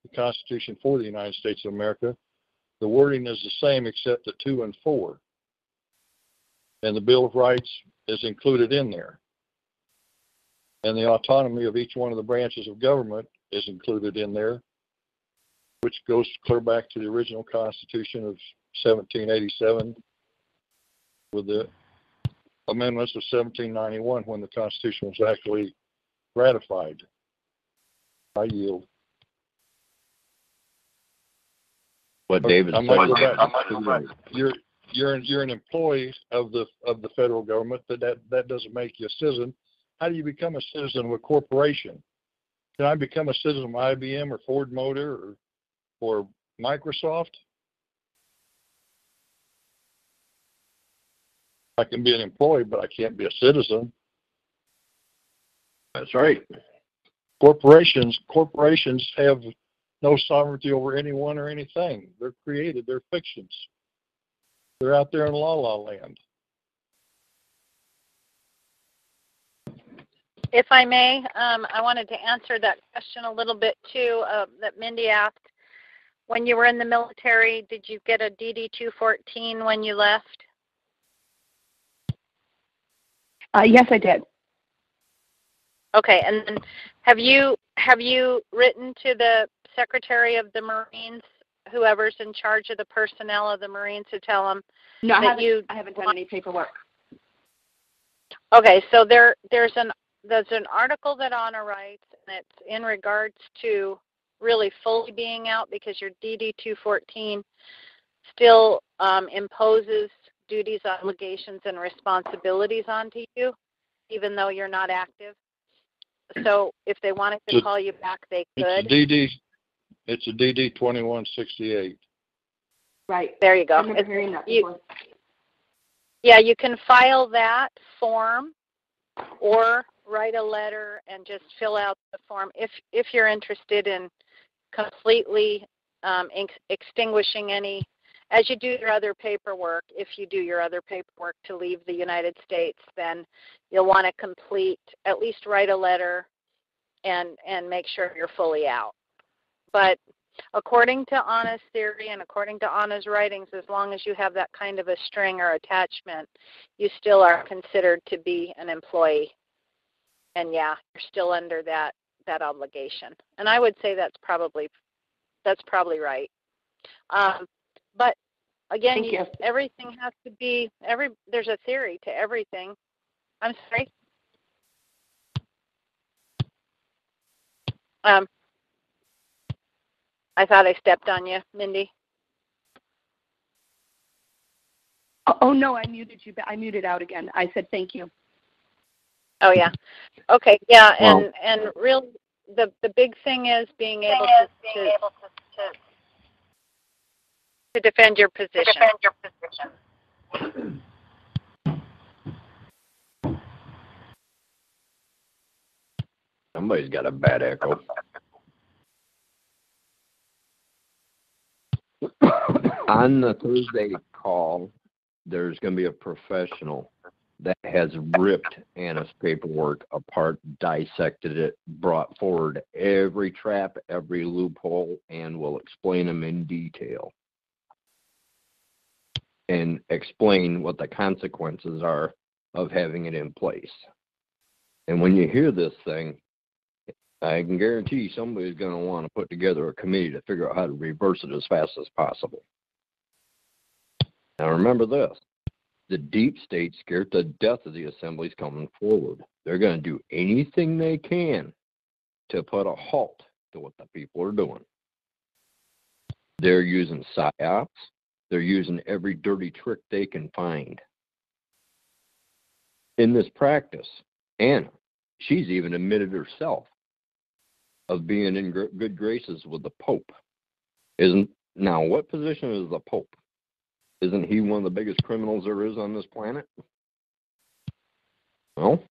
the Constitution for the United States of America. The wording is the same except the 2 and 4. And the Bill of Rights is included in there. And the autonomy of each one of the branches of government is included in there, which goes clear back to the original Constitution of 1787 with the amendments of 1791 when the Constitution was actually ratified. I yield. What David said. You're an employee of the federal government, but that doesn't make you a citizen. How do you become a citizen of a corporation? Can I become a citizen of IBM or Ford Motor or Microsoft? I can be an employee, but I can't be a citizen. That's right. Corporations have no sovereignty over anyone or anything. They're created. They're fictions. They're out there in la la land. If I may, I wanted to answer that question a little bit too, that Mindy asked. When you were in the military, did you get a DD-214 when you left? Yes, I did. Okay, and then have you written to the Secretary of the Marines, whoever's in charge of the personnel of the Marines, to tell them No, that I haven't done any paperwork. Okay, so there's an article that Anna writes, and it's in regards to really fully being out, because your DD-214 still imposes duties, obligations, and responsibilities onto you, even though you're not active. So if they wanted to call you back, they could. It's a DD-2168. Right. There you go. I remember hearing that before. Yeah, you can file that form or write a letter and just fill out the form if you're interested in completely extinguishing any, as you do your other paperwork. If you do your other paperwork to leave the United States, then you'll want to at least write a letter and make sure you're fully out. But according to Anna's theory and according to Anna's writings, as long as you have that kind of a string or attachment, you still are considered to be an employee. And yeah, you're still under that obligation. And I would say that's probably right. But again, everything has to be there's a theory to everything. I'm sorry. I thought I stepped on you, Mindy. Oh no, I muted you. I muted out again. I said thank you. Oh yeah. Okay. Yeah. Well, And really, the big thing is being able to defend your position. somebody's got a bad echo. On the Thursday call, there's going to be a professional that has ripped Anna's paperwork apart, dissected it, brought forward every trap, every loophole, and will explain them in detail. And explain what the consequences are of having it in place. And when you hear this thing, I can guarantee somebody's going to want to put together a committee to figure out how to reverse it as fast as possible. Now remember this, the deep state scared to death of the assemblies coming forward. They're going to do anything they can to put a halt to what the people are doing. They're using psyops. They're using every dirty trick they can find. In this practice, Anna, she's even admitted herself of being in good graces with the Pope. Now, what position is the Pope? Isn't he one of the biggest criminals there is on this planet? Well,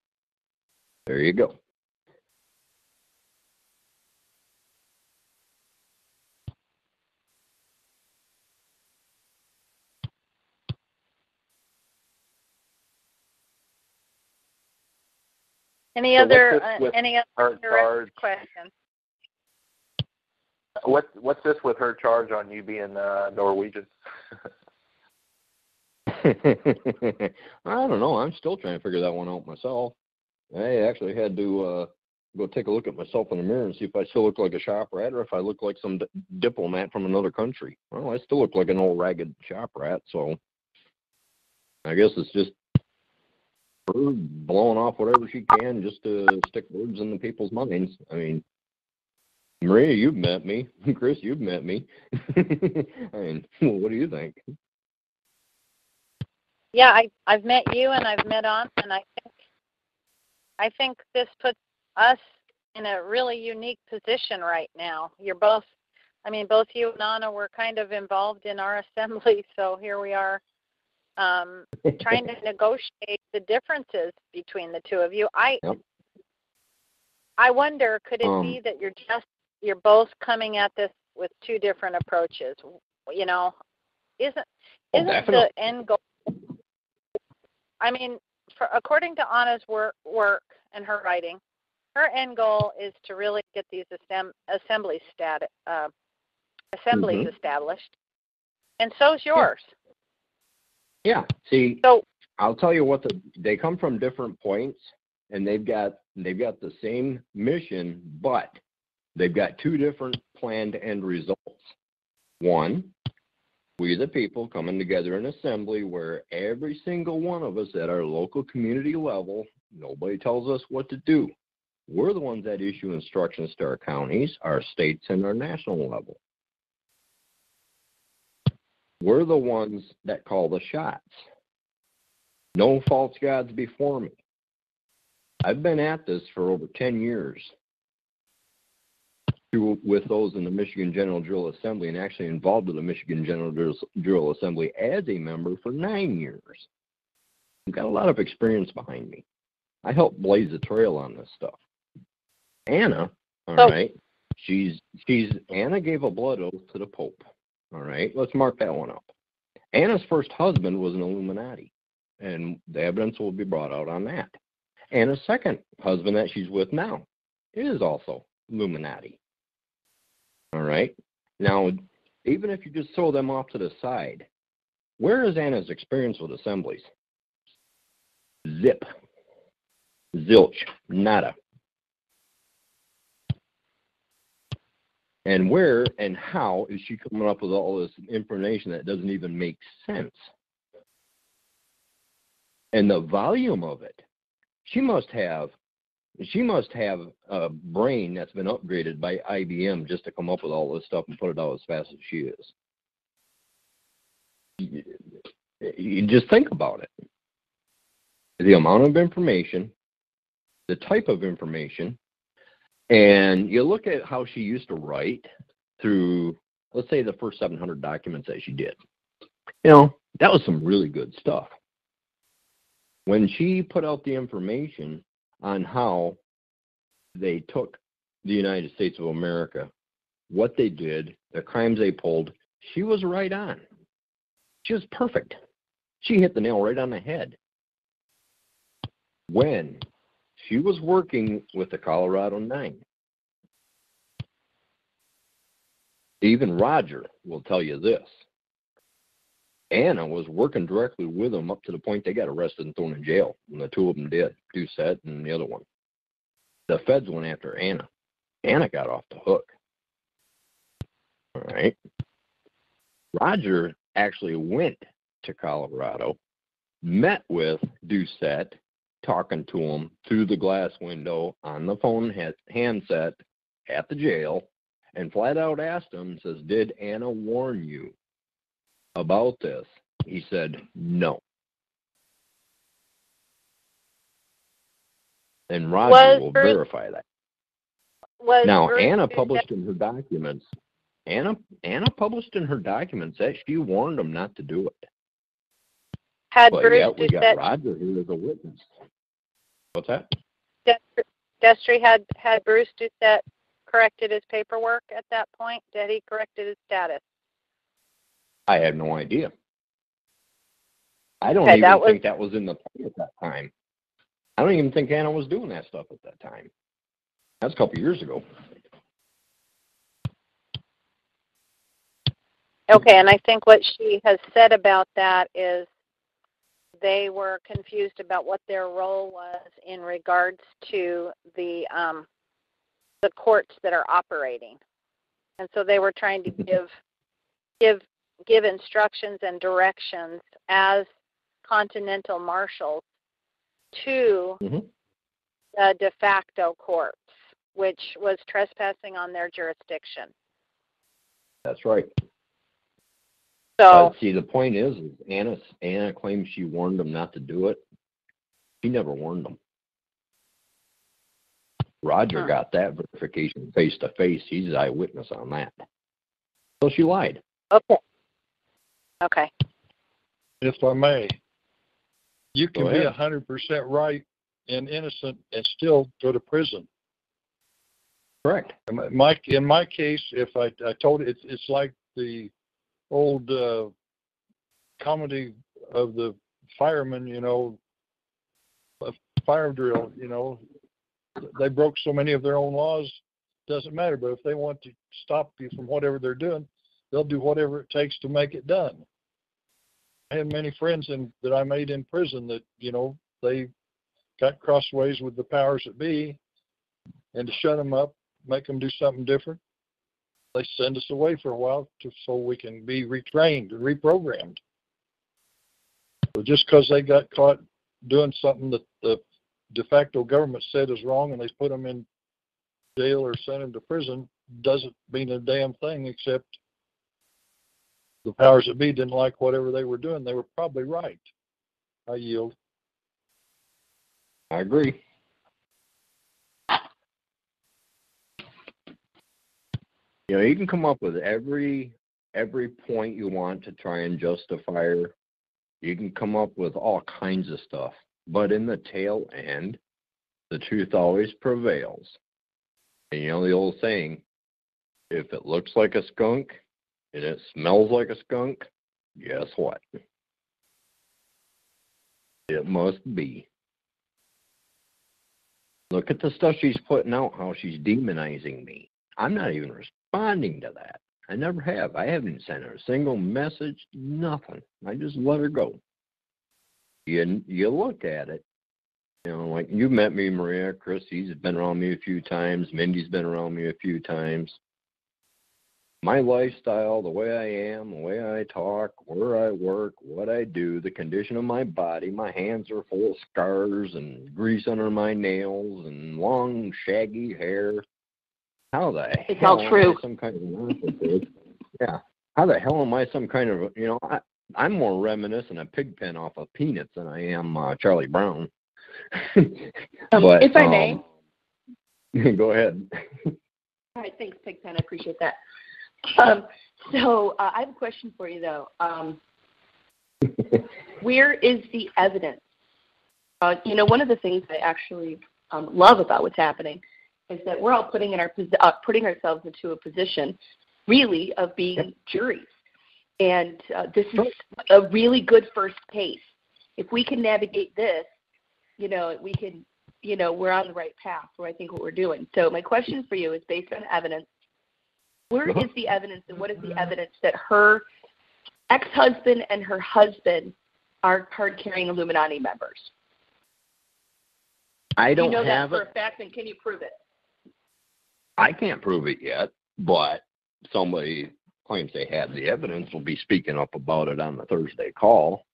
there you go. Any So other her charge? questions? What's this with her charge on you being Norwegian? I don't know. I'm still trying to figure that one out myself. I actually had to go take a look at myself in the mirror and see if I still look like a shop rat or if I look like some diplomat from another country. Well, I still look like an old ragged shop rat, so I guess it's just her blowing off whatever she can just to stick words in the people's minds. I mean, Maria, you've met me. Chris, you've met me. I mean, what do you think? Yeah, I've met you and I've met Anna, and I think this puts us in a really unique position right now. Both you and Anna were kind of involved in our assembly, so here we are trying to negotiate the differences between the two of you. I wonder, could it be that you're both coming at this with two different approaches? You know, isn't the end goal? I mean, according to Anna's work and her writing, her end goal is to really get these assemblies established, and so's yours. Yeah. See, so I'll tell you what, they come from different points, and they've got the same mission, but they've got two different planned end results. One, we the people coming together in assembly where every single one of us at our local community level, nobody tells us what to do. We're the ones that issue instructions to our counties, our states, and our national level. We're the ones that call the shots. No false gods before me. I've been at this for over 10 years with those in the Michigan General Jural Assembly, and actually involved with the Michigan General Jural Assembly as a member for 9 years. I've got a lot of experience behind me. I helped blaze the trail on this stuff. Anna, all right, Anna gave a blood oath to the Pope. All right, let's mark that one up. Anna's first husband was an Illuminati, and the evidence will be brought out on that. Anna's second husband that she's with now is also Illuminati. All right, now, even if you just throw them off to the side, where is Anna's experience with assemblies? Zip. Zilch. Nada. And where and how is she coming up with all this information that doesn't even make sense? And the volume of it. She must have she must have a brain that's been upgraded by IBM just to come up with all this stuff and put it out as fast as she is. You just think about it. The amount of information, the type of information, and you look at how she used to write through, let's say, the first 700 documents that she did. You know, that was some really good stuff. When she put out the information on how they took the United States of America, what they did, the crimes they pulled, she was right on. She was perfect. She hit the nail right on the head. When she was working with the Colorado 9, even Roger will tell you this. Anna was working directly with them up to the point they got arrested and thrown in jail. And the two of them did, Doucette and the other one. The feds went after Anna. Anna got off the hook. All right. Roger actually went to Colorado, met with Doucette, talking to him through the glass window on the phone handset at the jail, and flat out asked him, says, "Did Anna warn you about this?" He said, "No." And Roger will verify that. Now, Anna published in her documents. Anna published in her documents that she warned them not to do it. But yet we got Roger here as a witness. What's that? Destry had Bruce Doucette corrected his paperwork at that point? Did he corrected his status? I have no idea. I don't even think that was in the plan at that time. I don't even think Anna was doing that stuff at that time. That's a couple years ago. Okay, and I think what she has said about that is they were confused about what their role was in regards to the courts that are operating, and so they were trying to give instructions and directions as continental marshals to the de facto courts, which was trespassing on their jurisdiction. That's right. So, see, the point is Anna claims she warned them not to do it. She never warned them. Roger got that verification face to face. He's an eyewitness on that. So she lied. Okay. If I may, you can be 100% right and innocent and still go to prison. Correct. In my case, if I told it, it's like the old comedy of the fireman, a fire drill, they broke so many of their own laws, doesn't matter. But if they want to stop you from whatever they're doing, they'll do whatever it takes to make it done. I had many friends that I made in prison that, they got crossways with the powers that be, and to shut them up, make them do something different, they send us away for a while so we can be retrained and reprogrammed. So just because they got caught doing something that the de facto government said is wrong and they put them in jail or sent them to prison doesn't mean a damn thing, except the powers that be didn't like whatever they were doing. They were probably right. I yield. I agree. You can come up with every point you want to try and justify her. You can come up with all kinds of stuff. But in the tail end, the truth always prevails. And the old saying, if it looks like a skunk and it smells like a skunk, guess what? It must be. Look at the stuff she's putting out, how she's demonizing me. I'm not even responding to that. I never have. I haven't sent her a single message, nothing. I just let her go. You look at it, like you met me, Maria. Chrissy's been around me a few times. Mindy's been around me a few times. My lifestyle, the way I am, the way I talk, where I work, what I do, the condition of my body, my hands are full of scars and grease under my nails and long, shaggy hair. How the It's hell all true. am I some kind of narcissist? Yeah. How the hell am I some kind of, I'm more reminiscent of Pigpen off of Peanuts than I am Charlie Brown. But, if I may. Go ahead. All right, thanks, Pigpen. I appreciate that. So I have a question for you, though. Where is the evidence? One of the things I actually love about what's happening is that we're all putting ourselves into a position, really, of being juries. And this is a really good first case. If we can navigate this, we can, we're on the right path for, I think, what we're doing. So my question for you is based on evidence. Where is the evidence, and what is the evidence that her ex-husband and her husband are card-carrying Illuminati members? I don't you know have that it. for a fact, and can you prove it? I can't prove it yet, but somebody claims they have the evidence will be speaking up about it on the Thursday call.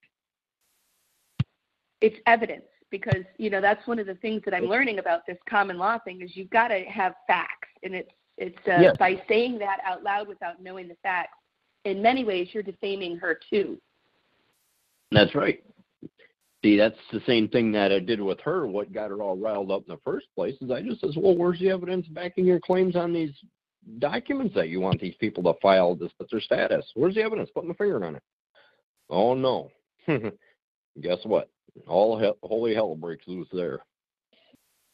It's evidence because, that's one of the things that I'm learning about this common law thing is you've got to have facts, and it's Yes. By saying that out loud without knowing the facts, in many ways you're defaming her too. That's right. See, that's the same thing that I did with her. What got her all riled up in the first place is I just says, well, where's the evidence backing your claims on these documents that you want these people to file this their status? Where's the evidence? Put my finger on it. Oh, no. Guess what? Holy hell breaks loose there.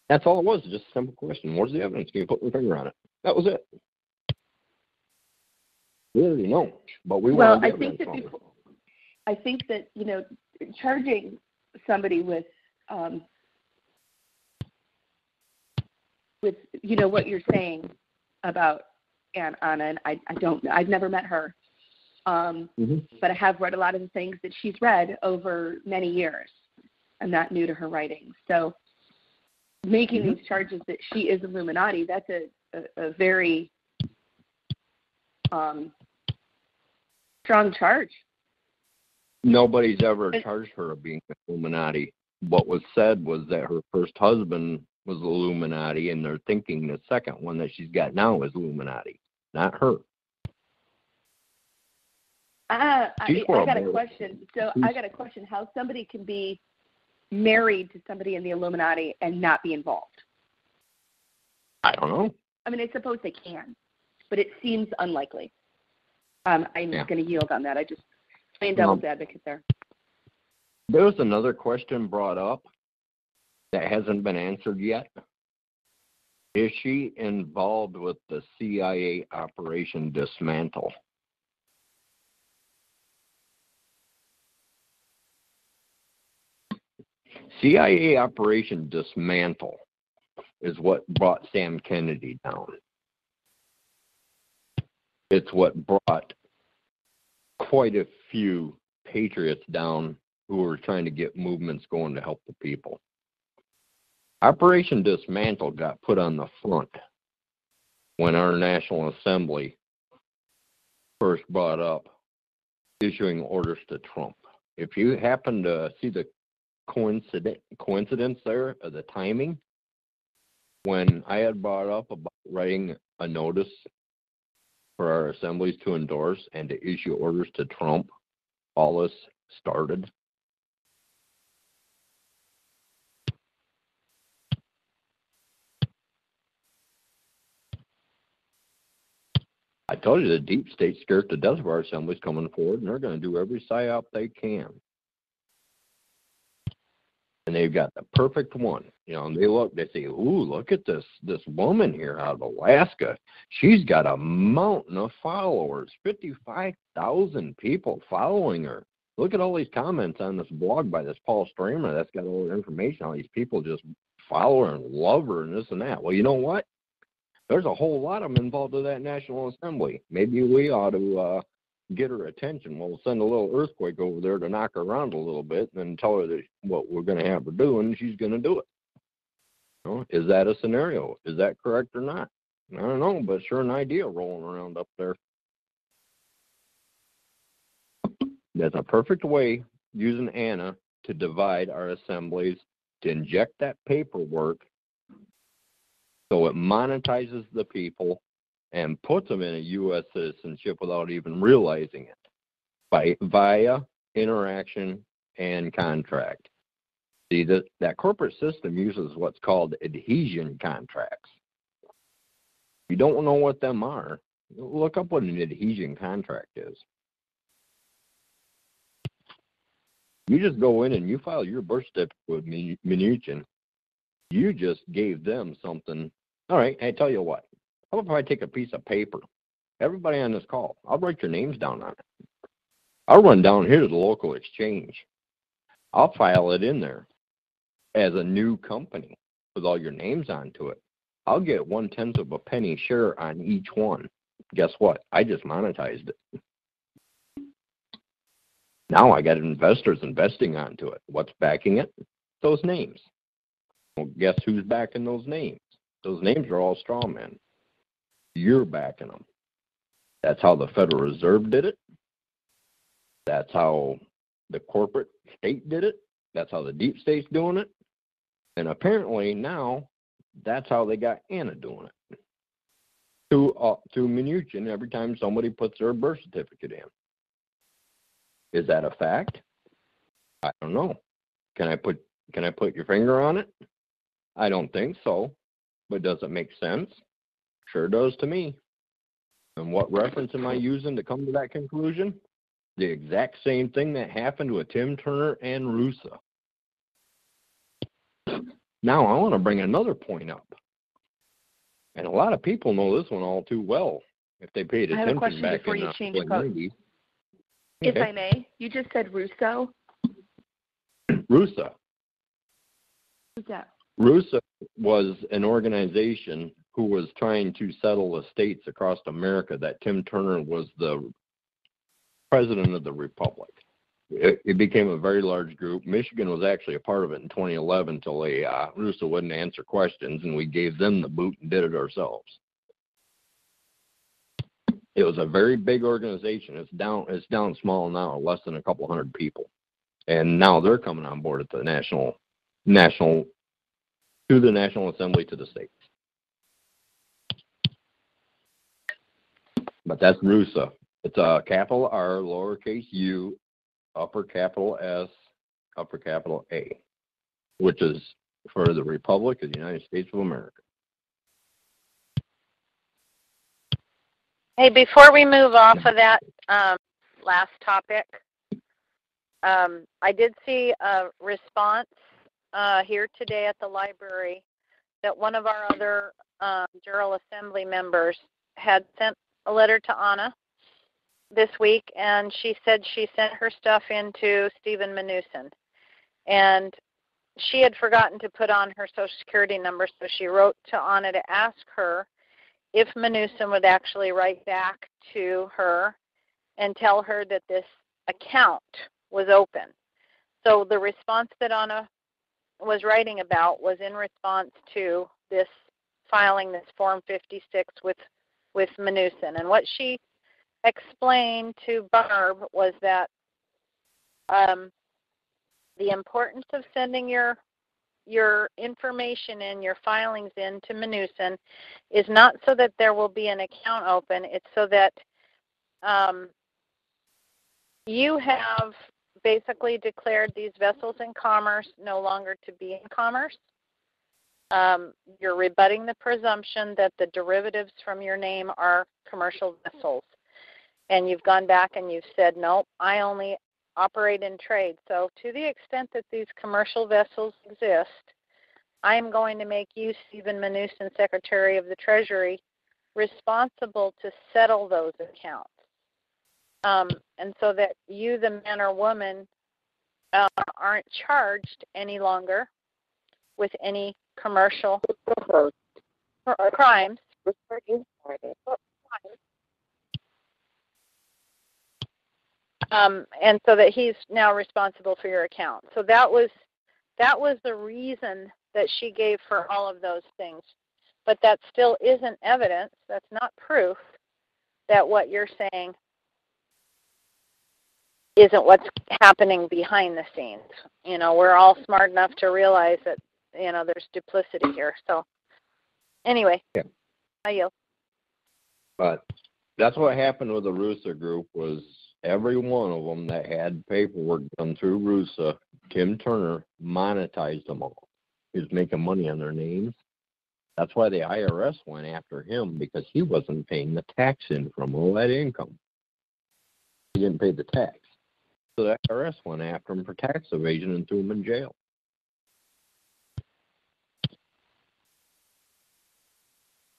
That's all it was, just a simple question. Where's the evidence? Can you put my finger on it? That was it. Really, no. But we want I think that charging somebody with what you're saying about Anna, and I've never met her, but I have read a lot of the things that she's read over many years. I'm not new to her writing, so making these charges that she is Illuminati, that's a very strong charge. Nobody's ever charged her of being Illuminati. What was said was that her first husband was Illuminati, and they're thinking the second one that she's got now is Illuminati, not her. I got a question. So I got a question. How somebody can be married to somebody in the Illuminati and not be involved? I don't know. I mean, I suppose they can, but it seems unlikely. I'm going to yield on that. I just playing devil's advocate there. There was another question brought up that hasn't been answered yet. Is she involved with the CIA Operation Dismantle? CIA Operation Dismantle is what brought Sam Kennedy down. It's what brought quite a few patriots down who were trying to get movements going to help the people. Operation Dismantle got put on the front when our National Assembly first brought up issuing orders to Trump. If you happen to see the coincidence there of the timing, when I had brought up about writing a notice for our assemblies to endorse and to issue orders to Trump, all this started. I told you the deep state's scared to death of our assemblies coming forward, and they're going to do every psyop they can. And they've got the perfect one. You know, and they say, ooh, look at this woman here out of Alaska. She's got a mountain of followers, 55,000 people following her. Look at all these comments on this blog by this Paul Stramer that's got all the information. All these people just follow her and love her and this and that. Well, you know what? There's a whole lot of them involved in that National Assembly. Maybe we ought to get her attention. We'll send a little earthquake over there to knock her around a little bit and then tell her that what we're going to have her do, and she's going to do it. You know, is that a scenario? Is that correct or not? I don't know, but sure an idea rolling around up there. There's a perfect way using Anna to divide our assemblies, to inject that paperwork so it monetizes the people and puts them in a U.S. citizenship without even realizing it via interaction and contract. See, that corporate system uses what's called adhesion contracts. If you don't know what them are, look up what an adhesion contract is. You just go in and you file your birth certificate with Mnuchin. You just gave them something. All right, I tell you what. How about if I take a piece of paper? Everybody on this call, I'll write your names down on it. I'll run down here to the local exchange. I'll file it in there as a new company with all your names onto it. I'll get 1/10 of a penny share on each one. Guess what? I just monetized it. Now I got investors investing onto it. What's backing it? Those names. Well, guess who's backing those names? Those names are all straw men. You're backing them. That's how the Federal Reserve did it. That's how the corporate state did it. That's how the deep state's doing it. And apparently now that's how they got Anna doing it. To Mnuchin every time somebody puts their birth certificate in. Is that a fact? I don't know. Can I put your finger on it? I don't think so. But does it make sense? Sure does to me. And what reference am I using to come to that conclusion? The exact same thing that happened with Tim Turner and Rusa. Now I want to bring another point up. And a lot of people know this one all too well if they paid attention. I have a question back before in you the change late code. 90s. If I may, you just said Russo. Rusa. Who's that? Rusa was an organization who was trying to settle the states across America that Tim Turner was the president of the republic. It became a very large group. Michigan was actually a part of it in 2011 until Rusa wouldn't answer questions, and we gave them the boot and did it ourselves. It was a very big organization. It's down small now, less than a couple hundred people, and now they're coming on board at the national to the National Assembly to the states. But that's Rusa. It's a capital R, lowercase u, upper capital S, upper capital A, which is for the Republic of the United States of America. Hey, before we move off of that last topic, I did see a response here today at the library that one of our other Jural Assembly members had sent a letter to Anna this week, and she said she sent her stuff into Stephen Mnuchin. And she had forgotten to put on her Social Security number, so she wrote to Anna to ask her if Mnuchin would actually write back to her and tell her that this account was open. So the response that Anna was writing about was in response to this filing this Form 56 with Mnuchin. And what she explained to Barb was that the importance of sending your information and your filings in to Mnuchin is not so that there will be an account open. It's so that you have basically declared these vessels in commerce no longer to be in commerce. You're rebutting the presumption that the derivatives from your name are commercial vessels. And you've gone back and you've said, nope, I only operate in trade. So to the extent that these commercial vessels exist, I am going to make you, Stephen Mnuchin, Secretary of the Treasury, responsible to settle those accounts. And so that you, the man or woman, aren't charged any longer with any commercial crimes. And so that he's now responsible for your account. So that was the reason that she gave for all of those things. But that still isn't evidence, that's not proof that what you're saying isn't what's happening behind the scenes. You know, we're all smart enough to realize that, you know, there's duplicity here. So anyway, yeah. I yield. But that's what happened with the RUSA group was every one of them that had paperwork done through RUSA, Tim Turner monetized them all. He was making money on their names. That's why the IRS went after him, because he wasn't paying the tax in from all that income. He didn't pay the tax. So the IRS went after him for tax evasion and threw him in jail.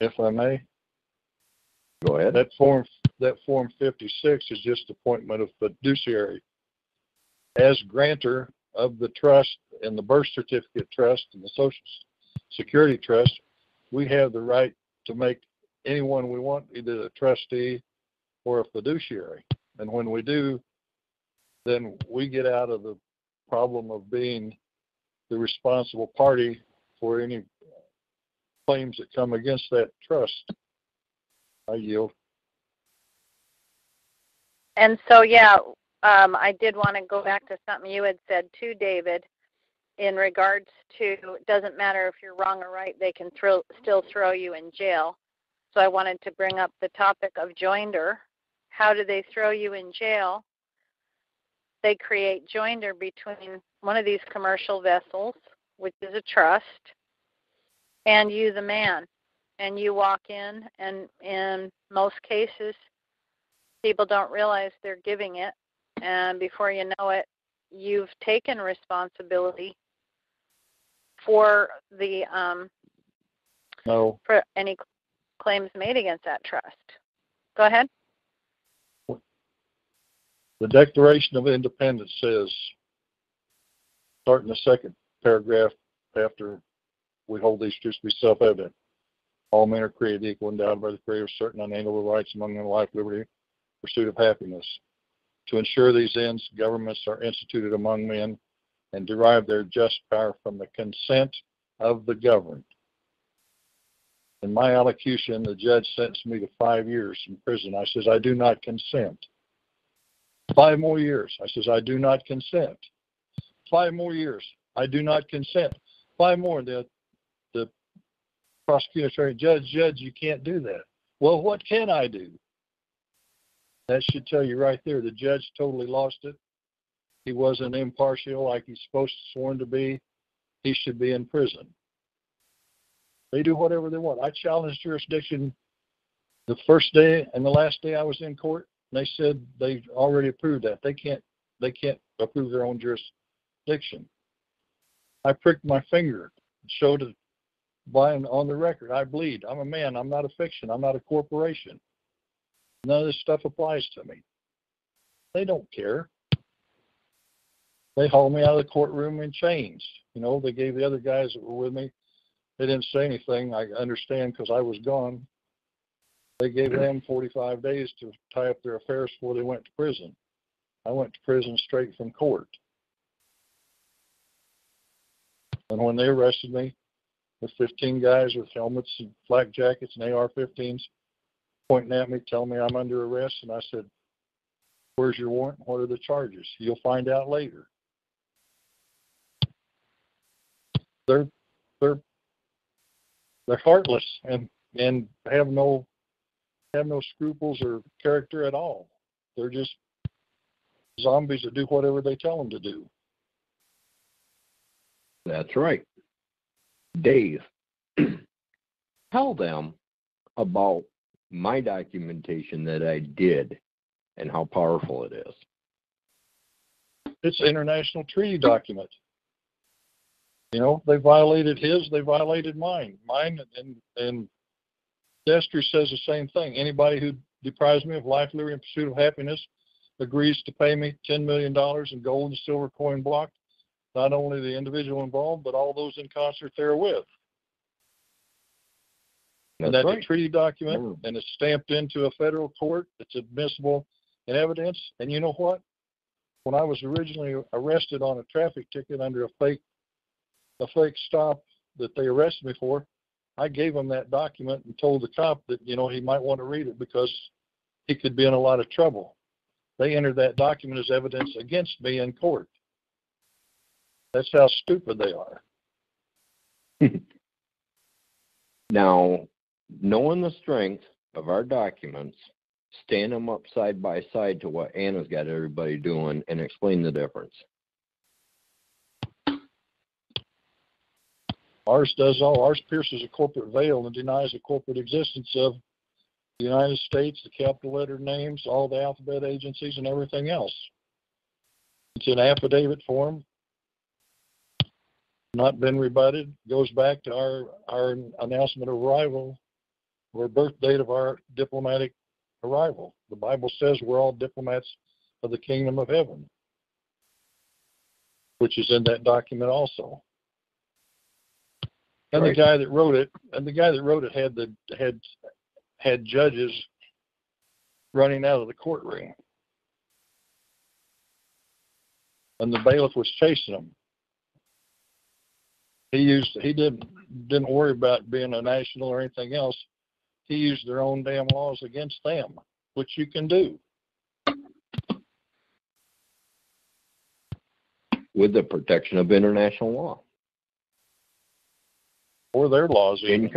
If I may, Go ahead. that form 56 is just appointment of fiduciary. As grantor of the trust and the birth certificate trust and the Social Security trust, we have the right to make anyone we want either a trustee or a fiduciary. And when we do, then we get out of the problem of being the responsible party for any claims that come against that trust. I yield. And so, yeah, I did want to go back to something you had said too, David, in regards to it doesn't matter if you're wrong or right, they can still throw you in jail. So I wanted to bring up the topic of joinder. How do they throw you in jail? They create joinder between one of these commercial vessels, which is a trust, and you, the man. And you walk in, and in most cases, people don't realize they're giving it. And before you know it, you've taken responsibility for the for any claims made against that trust. Go ahead. The Declaration of Independence says, starting the second paragraph after we hold these truths to be self-evident, all men are created equal, endowed by the Creator with certain unalienable rights, among them life, liberty, pursuit of happiness. To ensure these ends, governments are instituted among men and derive their just power from the consent of the governed. In my allocution, the judge sentenced me to 5 years in prison. I says, I do not consent. 5 more years. I says, I do not consent. 5 more years. I do not consent. 5 more. The prosecutor, judge, you can't do that. Well, what can I do? That should tell you right there. The judge totally lost it. He wasn't impartial like he's sworn to be. He should be in prison. They do whatever they want. I challenged jurisdiction the first day and the last day I was in court. And they said they already approved that. They can't approve their own jurisdiction. I pricked my finger, showed it on the record. I bleed. I'm a man. I'm not a fiction. I'm not a corporation. None of this stuff applies to me. They don't care. They hauled me out of the courtroom in chains. You know, they gave the other guys that were with me, they didn't say anything. I understand because I was gone. They gave them 45 days to tie up their affairs before they went to prison. I went to prison straight from court. And when they arrested me with 15 guys with helmets and flak jackets and AR-15s pointing at me, telling me I'm under arrest, and I said, where's your warrant? What are the charges? You'll find out later. They're heartless and have no scruples or character at all. They're just zombies that do whatever they tell them to do. That's right. Dave, tell them about my documentation that I did and how powerful it is. It's an international treaty document. You know, they violated his, they violated mine. Mine and Destry says the same thing. Anybody who deprives me of life, liberty, and pursuit of happiness agrees to pay me $10 million in gold and silver coin block, not only the individual involved, but all those in concert therewith. And that's right. A treaty document, and it's stamped into a federal court. It's admissible in evidence. And you know what? When I was originally arrested on a traffic ticket under a fake stop that they arrested me for, I gave him that document and told the cop that, you know, he might want to read it because he could be in a lot of trouble. They entered that document as evidence against me in court. That's how stupid they are. Now, knowing the strength of our documents, stand them up side by side to what Anna's got everybody doing and explain the difference. Ours does all. Ours pierces a corporate veil and denies the corporate existence of the United States, the capital letter names, all the alphabet agencies, and everything else. It's in affidavit form, not been rebutted, goes back to our announcement of arrival or birth date of our diplomatic arrival. The Bible says we're all diplomats of the kingdom of heaven, which is in that document also. And Right. the guy that wrote it, had judges running out of the courtroom, and the bailiff was chasing them. He didn't worry about being a national or anything else. He used their own damn laws against them, which you can do With the protection of international law. or their laws. In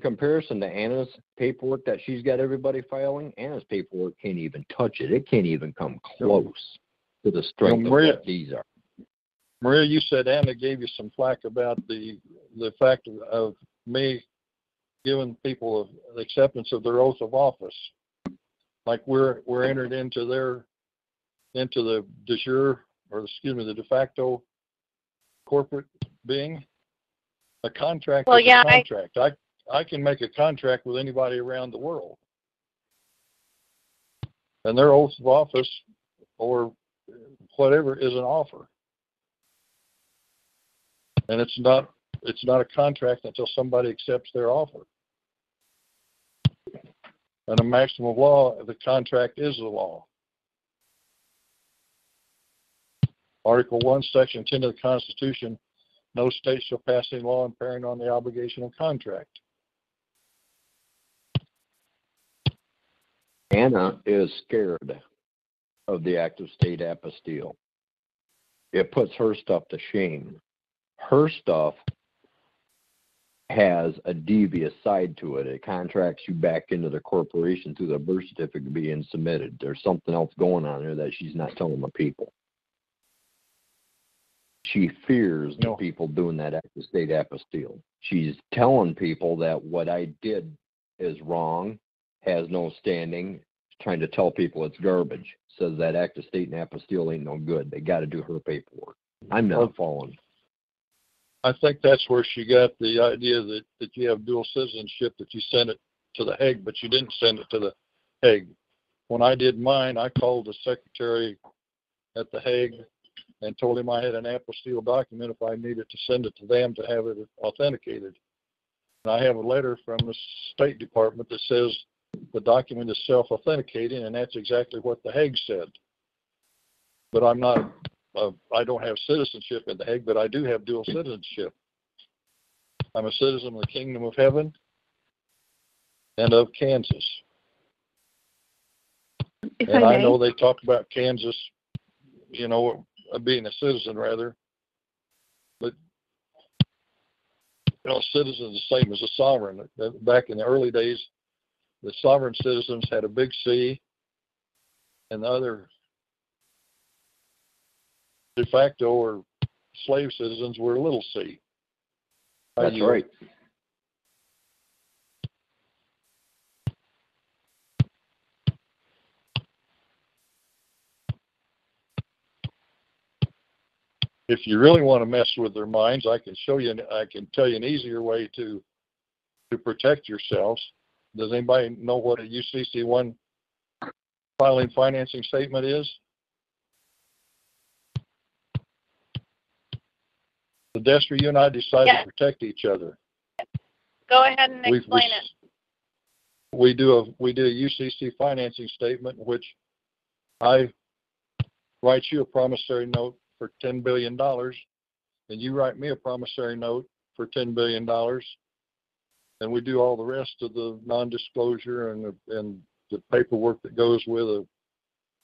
comparison to Anna's paperwork that she's got everybody filing, Anna's paperwork can't even touch it. It can't even come close to the strength of what these are. Maria, you said Anna gave you some flack about the fact of me giving people the acceptance of their oath of office, like we're entered into the de jure, or excuse me, the de facto corporate being. A contract is a contract. I can make a contract with anybody around the world, and their oath of office or whatever is an offer, and it's not a contract until somebody accepts their offer. And a maximum of law, the contract is the law. Article 1, Section 10 of the Constitution, no state shall pass any law impairing on the obligation of contract. Anna is scared of the act of state apostille. It puts her stuff to shame. Her stuff has a devious side to it. It contracts you back into the corporation through the birth certificate being submitted. There's something else going on there that she's not telling the people. She fears the people doing that act of state apostille. She's telling people that what I did is wrong, has no standing, trying to tell people it's garbage. Says that act of state and apostille ain't no good. They got to do her paperwork. I'm not following. I think that's where she got the idea that you have dual citizenship, that you send it to the Hague, but you didn't send it to the Hague. When I did mine, I called the secretary at the Hague and told him I had an apostille document if I needed to send it to them to have it authenticated. And I have a letter from the State Department that says the document is self-authenticating, and that's exactly what the Hague said. But I'm not, I don't have citizenship in the Hague, but I do have dual citizenship. I'm a citizen of the Kingdom of Heaven and of Kansas. And I know they talk about Kansas, you know, being a citizen rather, but you know, a citizen is the same as a sovereign. Back in the early days, the sovereign citizens had a big C, and the other de facto or slave citizens were a little c. That's right. If you really want to mess with their minds, I can show you. I can tell you an easier way to protect yourselves. Does anybody know what a UCC1 filing financing statement is? The Destry, you and I decided to protect each other. Go ahead and explain it. We do a UCC financing statement in which I write you a promissory note for $10 billion, and you write me a promissory note for $10 billion, and we do all the rest of the non-disclosure and the paperwork that goes with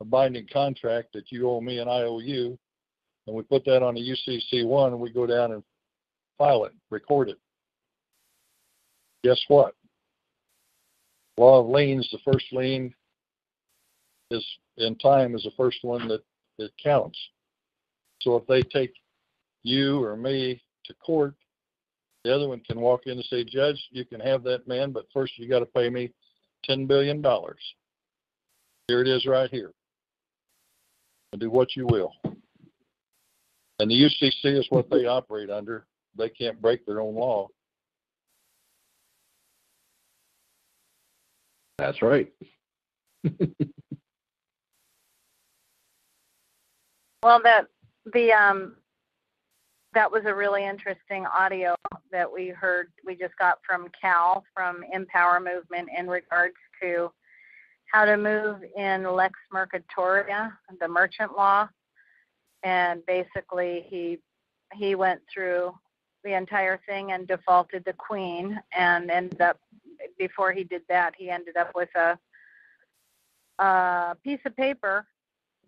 a binding contract that you owe me and I owe you, and we put that on a UCC1 and we go down and file it, record it. Guess what? Law of liens, the first lien is in time is the first one that counts. So if they take you or me to court, the other one can walk in and say, Judge, you can have that man, but first you got to pay me $10 billion. Here it is right here. And do what you will. And the UCC is what they operate under. They can't break their own law. That's right. Well, that was a really interesting audio that we heard. We just got from Cal from Empower Movement in regards to how to move in Lex Mercatoria, the merchant law. And basically he went through the entire thing and defaulted the Queen, and ended up, before he did that, he ended up with a piece of paper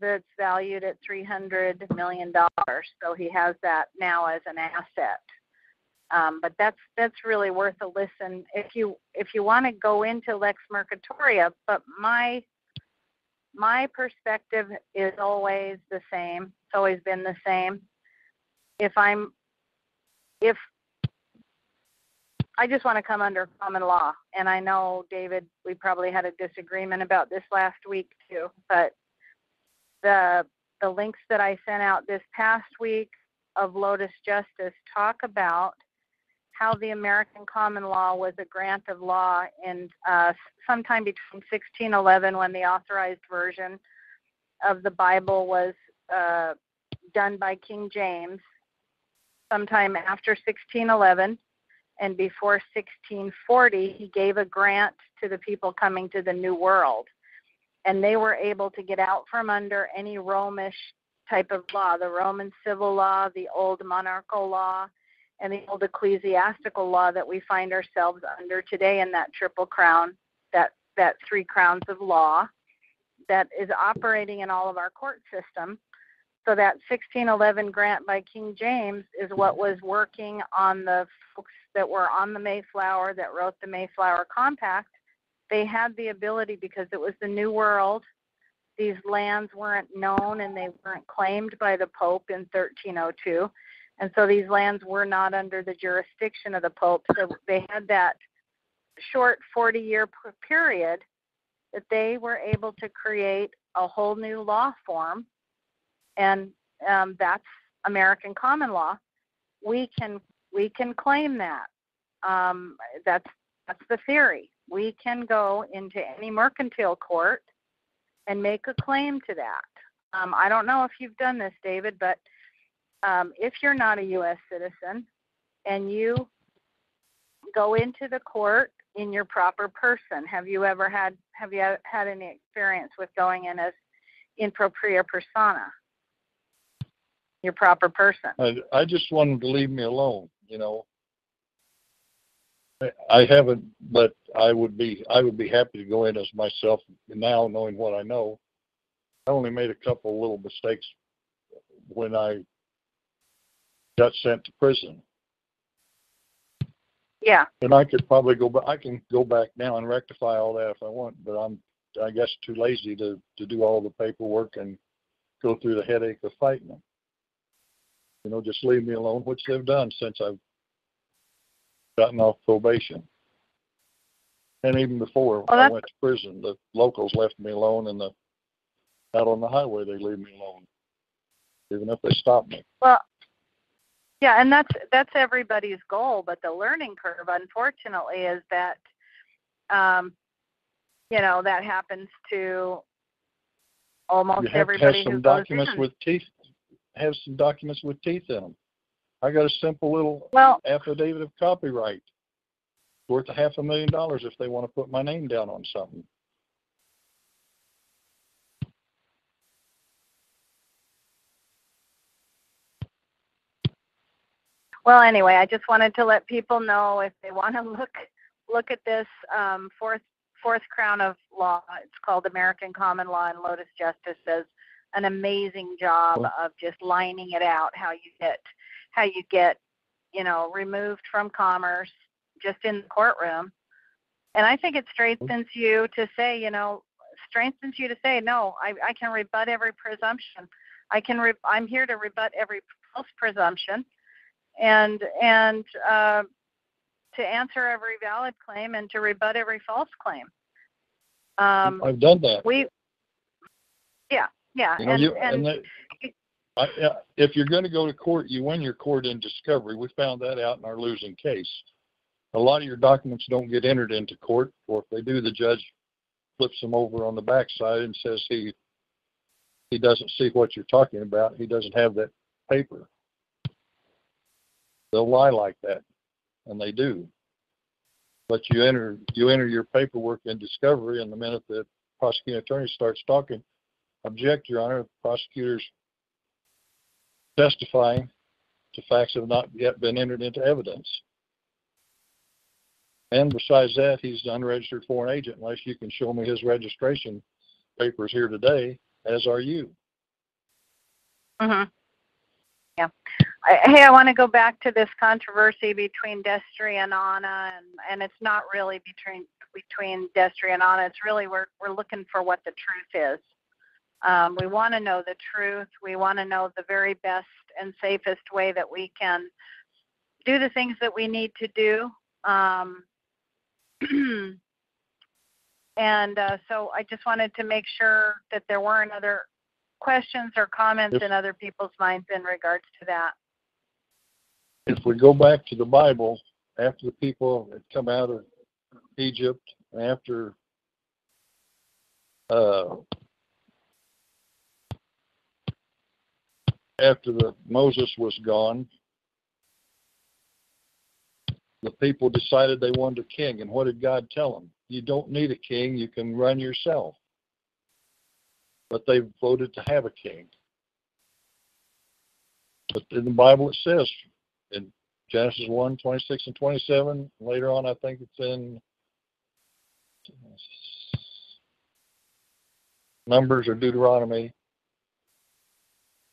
that's valued at $300 million. So he has that now as an asset. But that's really worth a listen if you want to go into Lex Mercatoria. But my perspective is always the same. It's always been the same. If I just want to come under common law, and I know, David, we probably had a disagreement about this last week too, but the links that I sent out this past week of Lotus Justice talk about how the American common law was a grant of law in sometime between 1611, when the authorized version of the Bible was done by King James, sometime after 1611 and before 1640, he gave a grant to the people coming to the New World. And they were able to get out from under any Romish type of law, the Roman civil law, the old monarchical law, and the old ecclesiastical law that we find ourselves under today in that triple crown, that three crowns of law that is operating in all of our court system. So that 1611 grant by King James is what was working on the folks that were on the Mayflower, that wrote the Mayflower Compact. They had the ability, because it was the New World, these lands weren't known and they weren't claimed by the Pope in 1302. And so these lands were not under the jurisdiction of the Pope. So they had that short 40-year period that they were able to create a whole new law form. And that's American common law. We can claim that. That's the theory. We can go into any mercantile court and make a claim to that. I don't know if you've done this, David, but if you're not a U.S. citizen and you go into the court in your proper person, have you had any experience with going in as in propria persona, your proper person? I just want them to leave me alone, I haven't, but I would be happy to go in as myself now, knowing what I know. I only made a couple little mistakes when I got sent to prison. Yeah. And I could probably go back. I can go back now and rectify all that if I want, but I'm, I guess, too lazy to do all the paperwork and go through the headache of fighting them. Just leave me alone, which they've done since I've gotten off probation. And even before I went to prison, the locals left me alone, and out on the highway they leave me alone, even if they stop me. Well, yeah, and that's everybody's goal, but the learning curve, unfortunately, is that that happens to almost everybody who goes in. Have some documents with teeth in them. I got a simple little affidavit of copyright worth $500,000 if they want to put my name down on something. Well, anyway, I just wanted to let people know, if they want to look at this Fourth Crown of Law. It's called American Common Law, and Lotus Justice does an amazing job of just lining it out, how you get, removed from commerce just in the courtroom. And I think it strengthens you to say, no, I can rebut every presumption. I'm here to rebut every false presumption, and to answer every valid claim and to rebut every false claim. I've done that. Yeah. If you're going to go to court, you win your court in discovery. We found that out in our losing case. A lot of your documents don't get entered into court, or if they do, the judge flips them over on the backside and says he doesn't see what you're talking about. He doesn't have that paper. They'll lie like that, and they do. But you enter your paperwork in discovery, and the minute the prosecuting attorney starts talking, object, Your Honor, the prosecutor's testifying to facts that have not yet been entered into evidence. And besides that, he's an unregistered foreign agent unless you can show me his registration papers here today, as are you. Mm-hmm. Yeah. I want to go back to this controversy between Destry and Anna, and it's not really between Destry and Anna. It's really we're looking for what the truth is. We want to know the truth. We want to know the very best and safest way that we can do the things that we need to do. So I just wanted to make sure that there weren't other questions or comments in other people's minds in regards to that. If we go back to the Bible, after the people had come out of Egypt, after Moses was gone, the people decided they wanted a king. And what did God tell them? You don't need a king. You can run yourself. But they voted to have a king. But in the Bible it says, in Genesis 1, 26 and 27, later on I think it's in Numbers or Deuteronomy,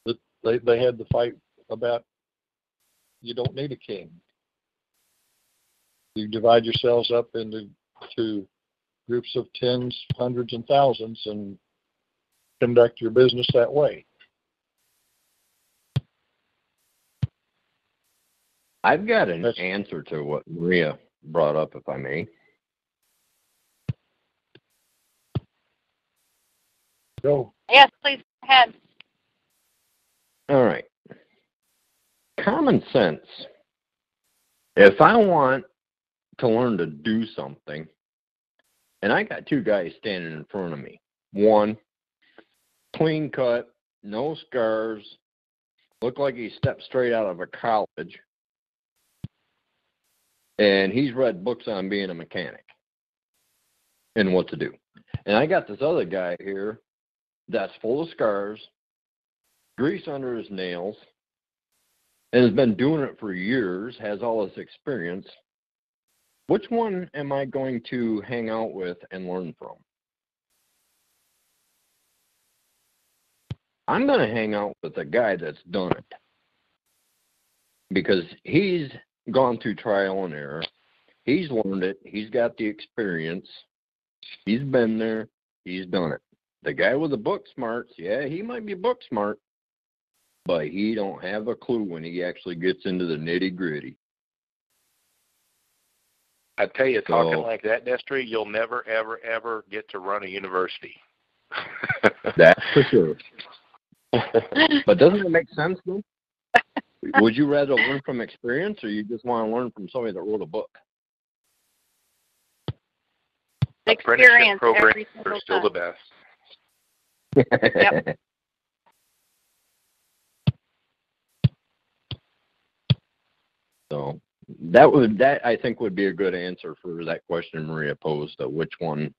that they had to fight about you don't need a king. You divide yourselves up into groups of tens, hundreds, and thousands and conduct your business that way. I've got an answer to what Maria brought up, if I may. Go. Yes, please go ahead. All right. Common sense. If I want to learn to do something, and I got two guys standing in front of me. One, clean cut, no scars, looked like he stepped straight out of a college, and he's read books on being a mechanic and what to do. And I got this other guy here that's full of scars, grease under his nails, and has been doing it for years, has all this experience. Which one am I going to hang out with and learn from? I'm going to hang out with the guy that's done it, because he's gone through trial and error. He's learned it. He's got the experience. He's been there. He's done it. The guy with the book smarts, yeah, he might be book smart, but he don't have a clue when he actually gets into the nitty-gritty. I tell you, talking like that, Destry, you'll never, ever, ever get to run a university. That's for sure. But doesn't it make sense, though? Would you rather learn from experience, or you just want to learn from somebody that wrote a book? Experience programs are still the best. Yep. So that I think would be a good answer for that question Maria posed, of which one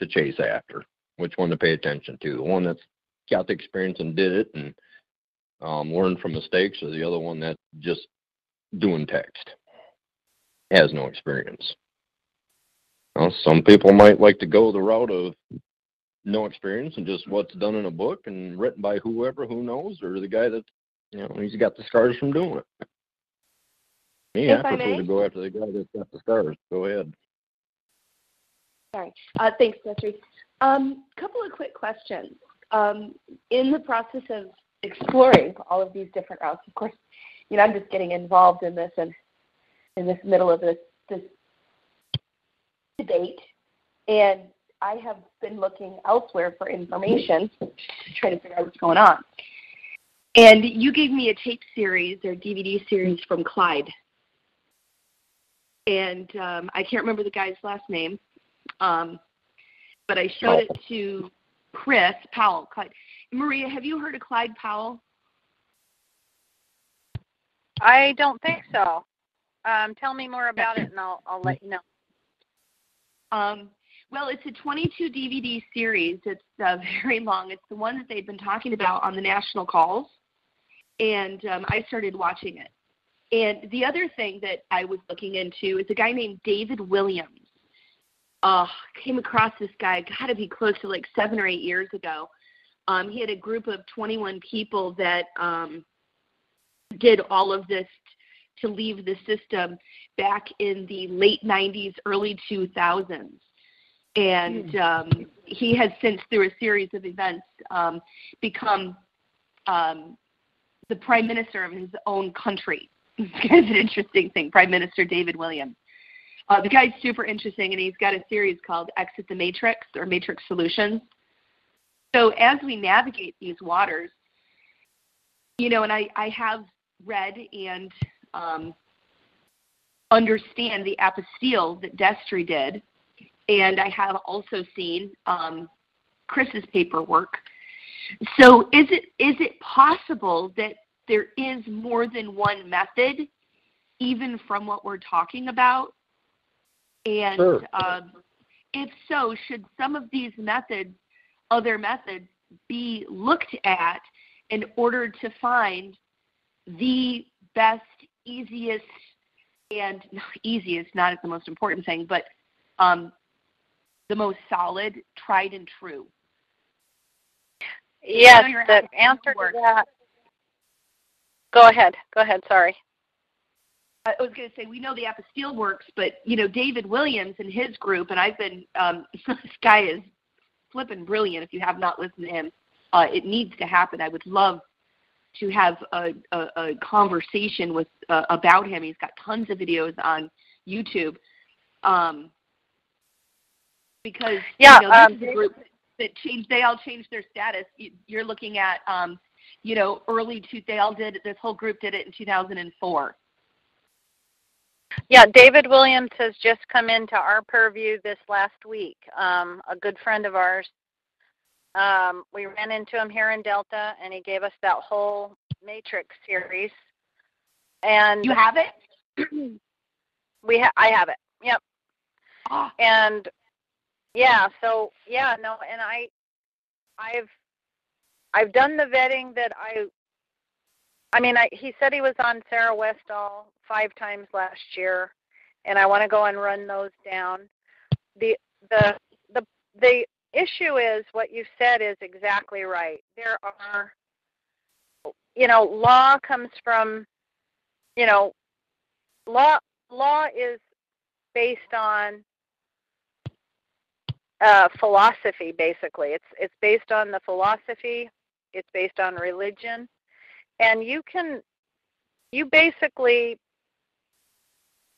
to chase after, which one to pay attention to. The one that's got the experience and did it and learned from mistakes, or the other one that's just doing text, has no experience. Well, some people might like to go the route of no experience and just what's done in a book and written by whoever, who knows, or the guy that, he's got the scars from doing it. Me, I prefer to go after the guy that's got the scars. Go ahead. Sorry. Thanks, Destry. Couple of quick questions. In the process of exploring all of these different routes, of course, I'm just getting involved in this and in this middle of this debate, and I have been looking elsewhere for information to try to figure out what's going on. And you gave me a tape series or DVD series from Clyde, and I can't remember the guy's last name, but I showed it to Chris Powell. Clyde. Maria, have you heard of Clyde Powell? I don't think so. Tell me more about it, and I'll let you know. Well, it's a 22 DVD series. It's very long. It's the one that they've been talking about on the national calls, and I started watching it. And the other thing that I was looking into is a guy named David Williams. Came across this guy, got to be close to like 7 or 8 years ago. He had a group of 21 people that did all of this to leave the system back in the late 90s, early 2000s. And he has since, through a series of events, become the prime minister of his own country. It's kind of an interesting thing, Prime Minister David Williams. The guy's super interesting, and he's got a series called Exit the Matrix, or Matrix Solutions. So as we navigate these waters, and I have read and understand the apostille that Destry did, and I have also seen Chris's paperwork. So is it possible that there is more than one method, even from what we're talking about? And sure. If so, should some of these other methods, be looked at in order to find the best, easiest, and easiest, not as the most important thing, but the most solid, tried and true? Yes, the answer to that. Go ahead, sorry. I was going to say, we know the apostille works, but, David Williams and his group, and I've been, this guy is flipping brilliant if you have not listened to him. It needs to happen. I would love to have a conversation with about him. He's got tons of videos on YouTube. Because, this is a group that they all changed their status. You're looking at, this whole group did it in 2004. Yeah, David Williams has just come into our purview this last week. A good friend of ours. We ran into him here in Delta, and he gave us that whole Matrix series. And you have it? I have it. Yep. Oh. And and I've done the vetting that he said he was on Sarah Westall 5 times last year, and I want to go and run those down. The issue is what you said is exactly right. There are, law comes from, law is based on philosophy, basically. It's based on the philosophy. It's based on religion. And you basically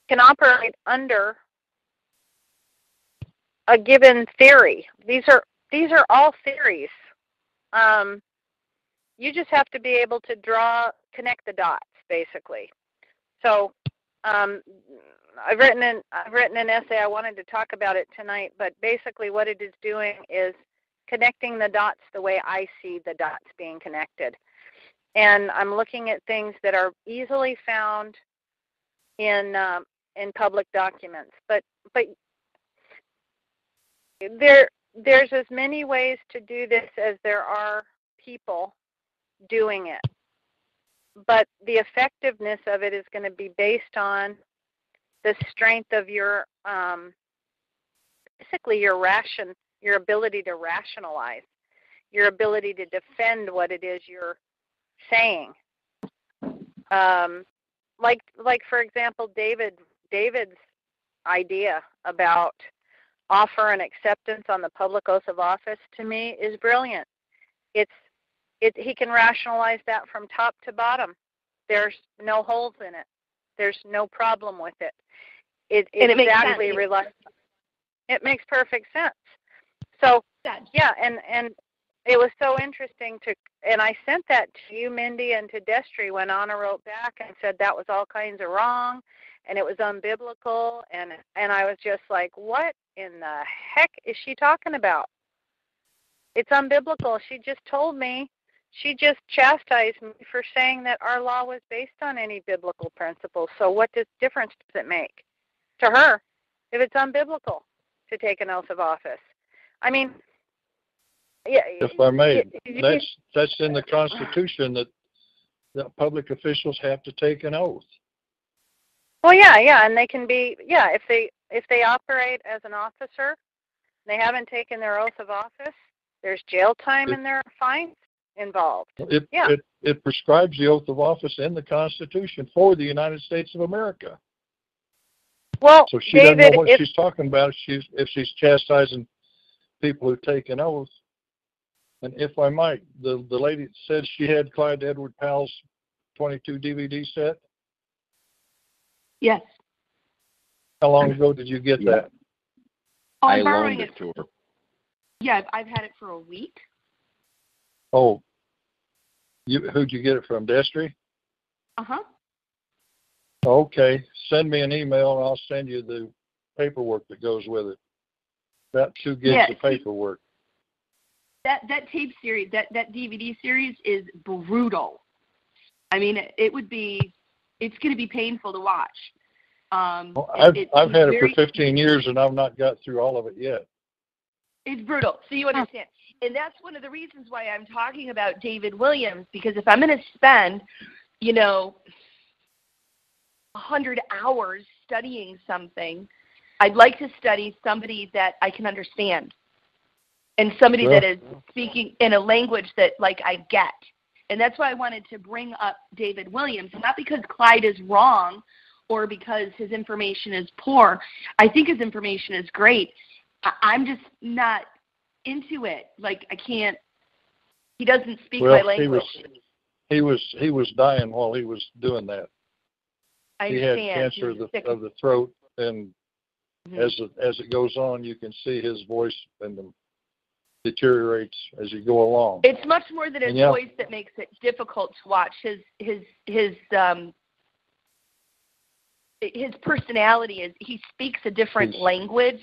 can operate under a given theory. These are all theories. You just have to be able to connect the dots, basically. So I've written an essay. I wanted to talk about it tonight, but basically what it is doing is connecting the dots the way I see the dots being connected. And I'm looking at things that are easily found in public documents. But there's as many ways to do this as there are people doing it. But the effectiveness of it is going to be based on the strength of your basically your ability to rationalize, your ability to defend what it is you're saying. Like for example, David's idea about offer and acceptance on the public oath of office, to me, is brilliant. He can rationalize that from top to bottom. There's no holes in it. There's no problem with it. It exactly relates. It makes perfect sense. So yeah, and it was so interesting and I sent that to you, Mindy, and to Destry when Anna wrote back and said that was all kinds of wrong and it was unbiblical, and I was just like, what in the heck is she talking about? It's unbiblical. She just told me, she just chastised me for saying that our law was based on any biblical principles. So what difference does it make to her if it's unbiblical to take an oath of office? I mean, yeah. If I may, that's in the Constitution that public officials have to take an oath. Well, yeah, and they can be, if they operate as an officer, they haven't taken their oath of office, there's jail time and there are fines involved. It prescribes the oath of office in the Constitution for the United States of America. Well, so she doesn't know what she's talking about if she's chastising people who take an oath. And if I might, the lady said she had Clyde Edward Powell's 22 DVD set. Yes. How long ago did you get that? Oh, I loaned it to her. Yeah, I've had it for a week. Oh, who'd you get it from, Destry? Uh-huh. Okay, send me an email and I'll send you the paperwork that goes with it. About 2 gigs of paperwork. That tape series, that DVD series is brutal. I mean, it's going to be painful to watch. I've had it for 15 years and I've not got through all of it yet. It's brutal. So you understand. And that's one of the reasons why I'm talking about David Williams, because if I'm going to spend, 100 hours studying something, I'd like to study somebody that I can understand and somebody that is speaking in a language that, I get. And that's why I wanted to bring up David Williams, not because Clyde is wrong or because his information is poor. I think his information is great. I'm just not into it. I can't. He doesn't speak my language. He was dying while he was doing that. I he understand. Had cancer of the throat, and as it goes on, you can see his voice and deteriorates as you go along. It's much more than his voice that makes it difficult to watch. His personality is he speaks a different language,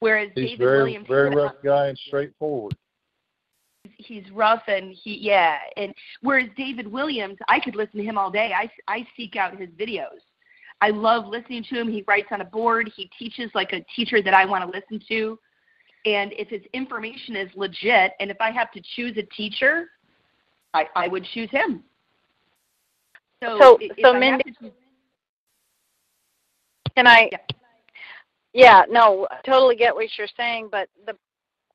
whereas David Williams, very rough guy and straightforward. He's rough and and whereas David Williams, I could listen to him all day. I seek out his videos. I love listening to him. He writes on a board. He teaches like a teacher that I want to listen to. And if his information is legit, and if I have to choose a teacher, I would choose him. So Mindy, can I? Yeah, no, I totally get what you're saying, but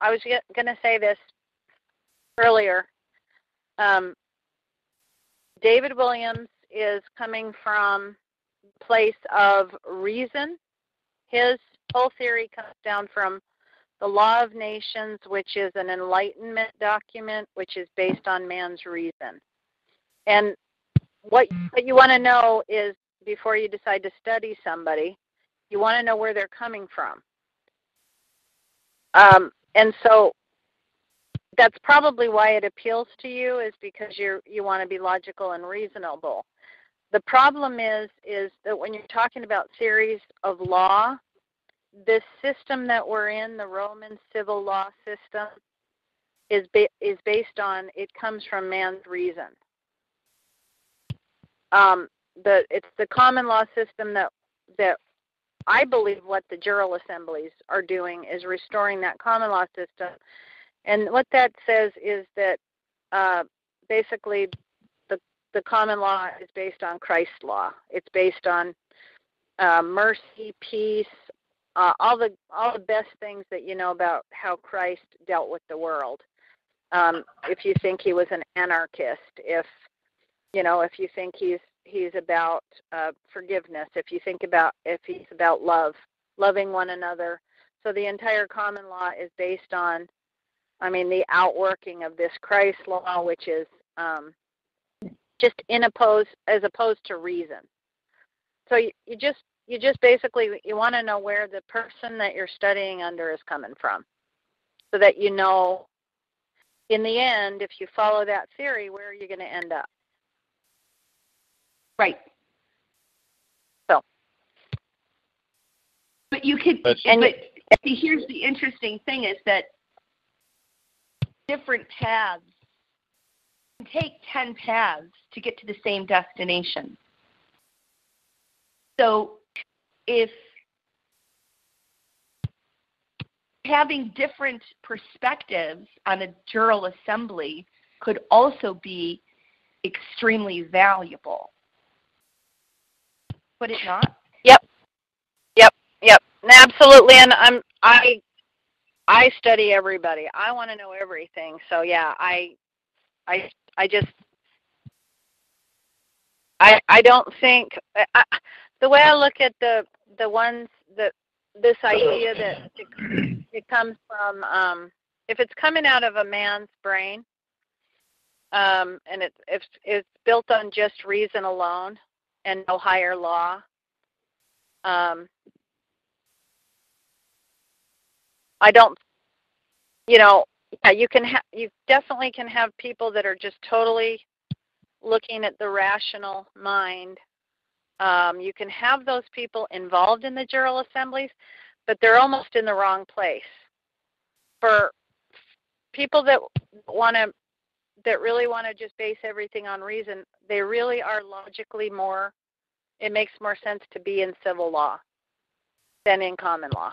I was going to say this earlier. David Williams is coming from a place of reason. His whole theory comes down from the Law of Nations, which is an Enlightenment document, which is based on man's reason. And what you want to know is, before you decide to study somebody, you want to know where they're coming from. And so that's probably why it appeals to you, is because you want to be logical and reasonable. The problem is that when you're talking about theories of law, this system that we're in, the Roman civil law system, is based on, it comes from man's reason. It's the common law system that I believe what the Jural Assemblies are doing is restoring that common law system. And what that says is that basically the common law is based on Christ's law. It's based on mercy, peace, all the best things that you know about how Christ dealt with the world. If you think he was an anarchist, if you think he's about forgiveness, if he's about love, loving one another. So the entire common law is based on, the outworking of this Christ law, which is just as opposed to reason. So you just basically, you want to know where the person that you're studying under is coming from, so that you know, in the end, if you follow that theory, where are you going to end up? Right. So. But you could, see, here's the interesting thing is that different paths can take 10 paths to get to the same destination. So if having different perspectives on a jural assembly could also be extremely valuable. Would it not? Yep. Absolutely. And I study everybody. I want to know everything. So yeah, I don't think the way I look at the ones that this idea that it comes from, if it's coming out of a man's brain, and it's built on just reason alone and no higher law, I don't, you definitely can have people that are just totally looking at the rational mind. You can have those people involved in the jural assemblies, but they're almost in the wrong place. For people that really want to just base everything on reason, they really are logically more, it makes more sense to be in civil law than in common law.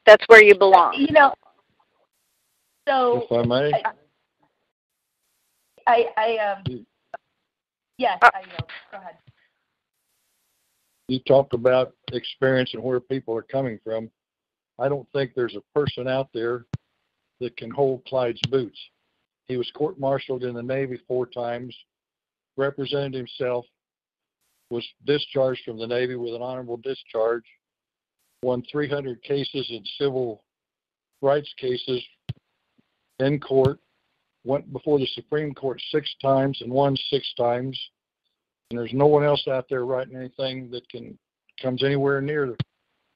That's where you belong. So if I may, yes, I know. Go ahead. You talked about experience and where people are coming from. I don't think there's a person out there that can hold Clyde's boots. He was court-martialed in the Navy 4 times, represented himself, was discharged from the Navy with an honorable discharge, won 300 cases in civil rights cases in court, went before the Supreme Court 6 times and won 6 times. And there's no one else out there writing anything that comes anywhere near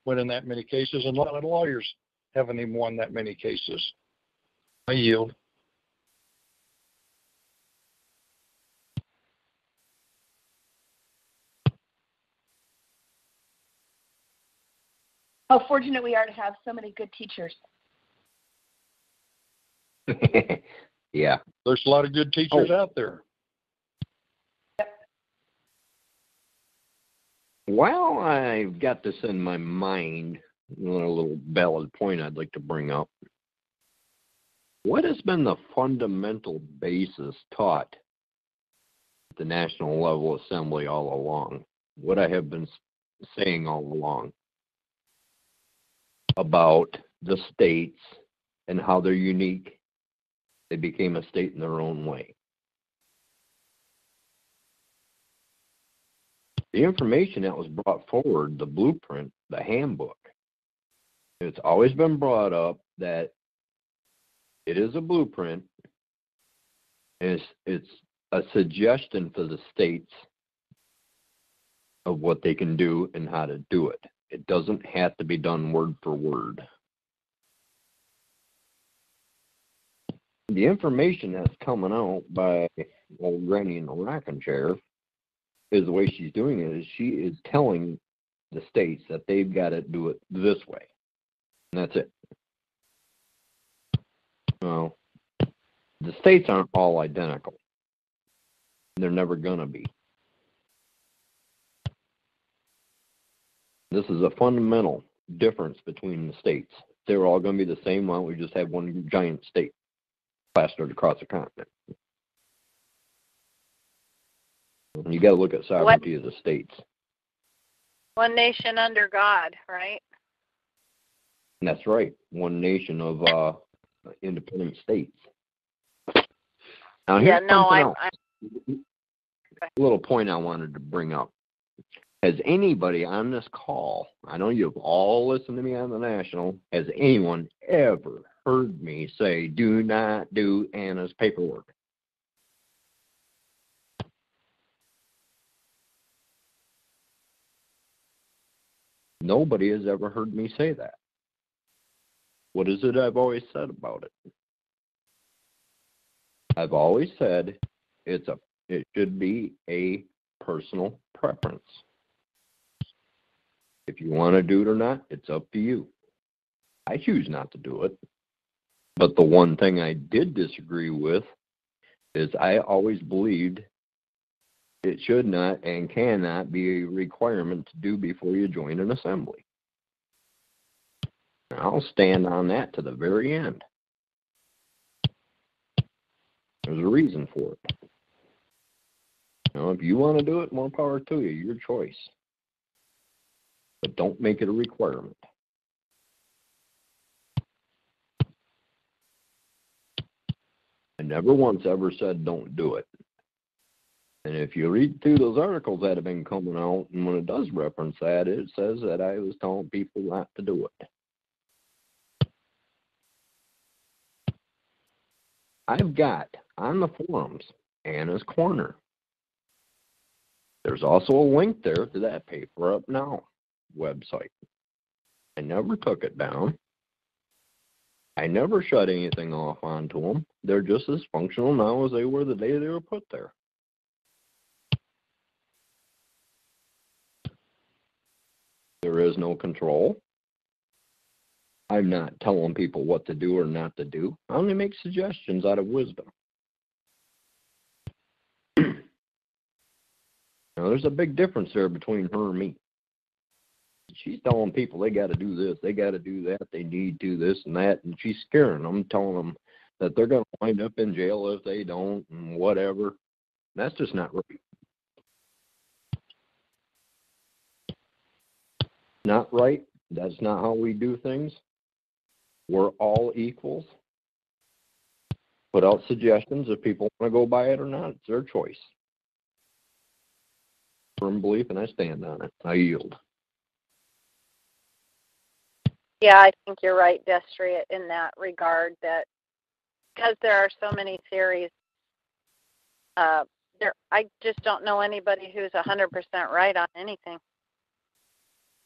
winning that many cases. And a lot of lawyers haven't even won that many cases. I yield. How fortunate we are to have so many good teachers. Yeah. There's a lot of good teachers out there. Well, I've got this in my mind, a little valid point I'd like to bring up. What has been the fundamental basis taught at the national level assembly all along? What I have been saying all along about the states and how they're unique. They became a state in their own way. The information that was brought forward, the blueprint, the handbook, it's always been brought up that it is a blueprint. It's a suggestion for the states of what they can do and how to do it. It doesn't have to be done word for word. The information that's coming out by old Granny in the rocking chair is the way she's doing it is she is telling the states that they've got to do it this way. And that's it. Well, the states aren't all identical. They're never going to be. This is a fundamental difference between the states. If they were all going to be the same, why don't we just have one giant state plastered across the continent? You got to look at sovereignty of the states. One nation under God, right? That's right. One nation of independent states. Now, here's a little point I wanted to bring up. Has anybody on this call, I know you've all listened to me on the national, has anyone ever heard me say, do not do Anna's paperwork? Nobody has ever heard me say that. What is it I've always said about it? I've always said it should be a personal preference. If you want to do it or not, it's up to you. I choose not to do it. But the one thing I did disagree with is I always believed it should not and cannot be a requirement to do before you join an assembly. And I'll stand on that to the very end. There's a reason for it. If you want to do it, more power to you. Your choice. But don't make it a requirement. I never once ever said don't do it. And if you read through those articles that have been coming out, and when it does reference that, it says that I was telling people not to do it. I've got on the forums Anna's Corner. There's also a link there to that Paper Up Now website. I never took it down. I never shut anything off onto them. They're just as functional now as they were the day they were put there. There is no control. I'm not telling people what to do or not to do. I only make suggestions out of wisdom. Now, there's a big difference there between her and me. She's telling people they got to do this, they got to do that, they need to do this and that, and she's scaring them, telling them that they're going to wind up in jail if they don't and whatever. That's just not right. Not right. That's not how we do things. We're all equals. Put out suggestions. If people want to go by it or not, it's their choice. Firm belief, and I stand on it. I yield. Yeah, I think you're right, Destry, in that regard, that because there are so many theories, I just don't know anybody who's 100% right on anything.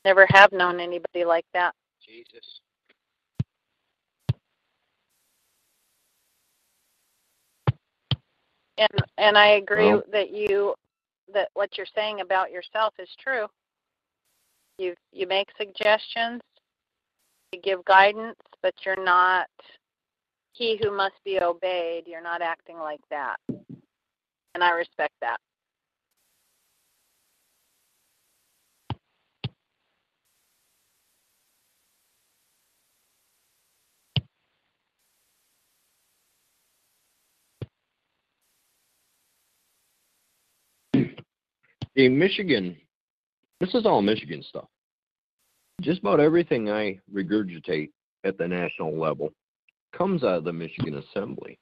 Never have known anybody like that. Jesus. And I agree that what you're saying about yourself is true. You make suggestions, you give guidance, but you're not he who must be obeyed. You're not acting like that. And I respect that. In Michigan, this is all Michigan stuff. Just about everything I regurgitate at the national level comes out of the Michigan Assembly.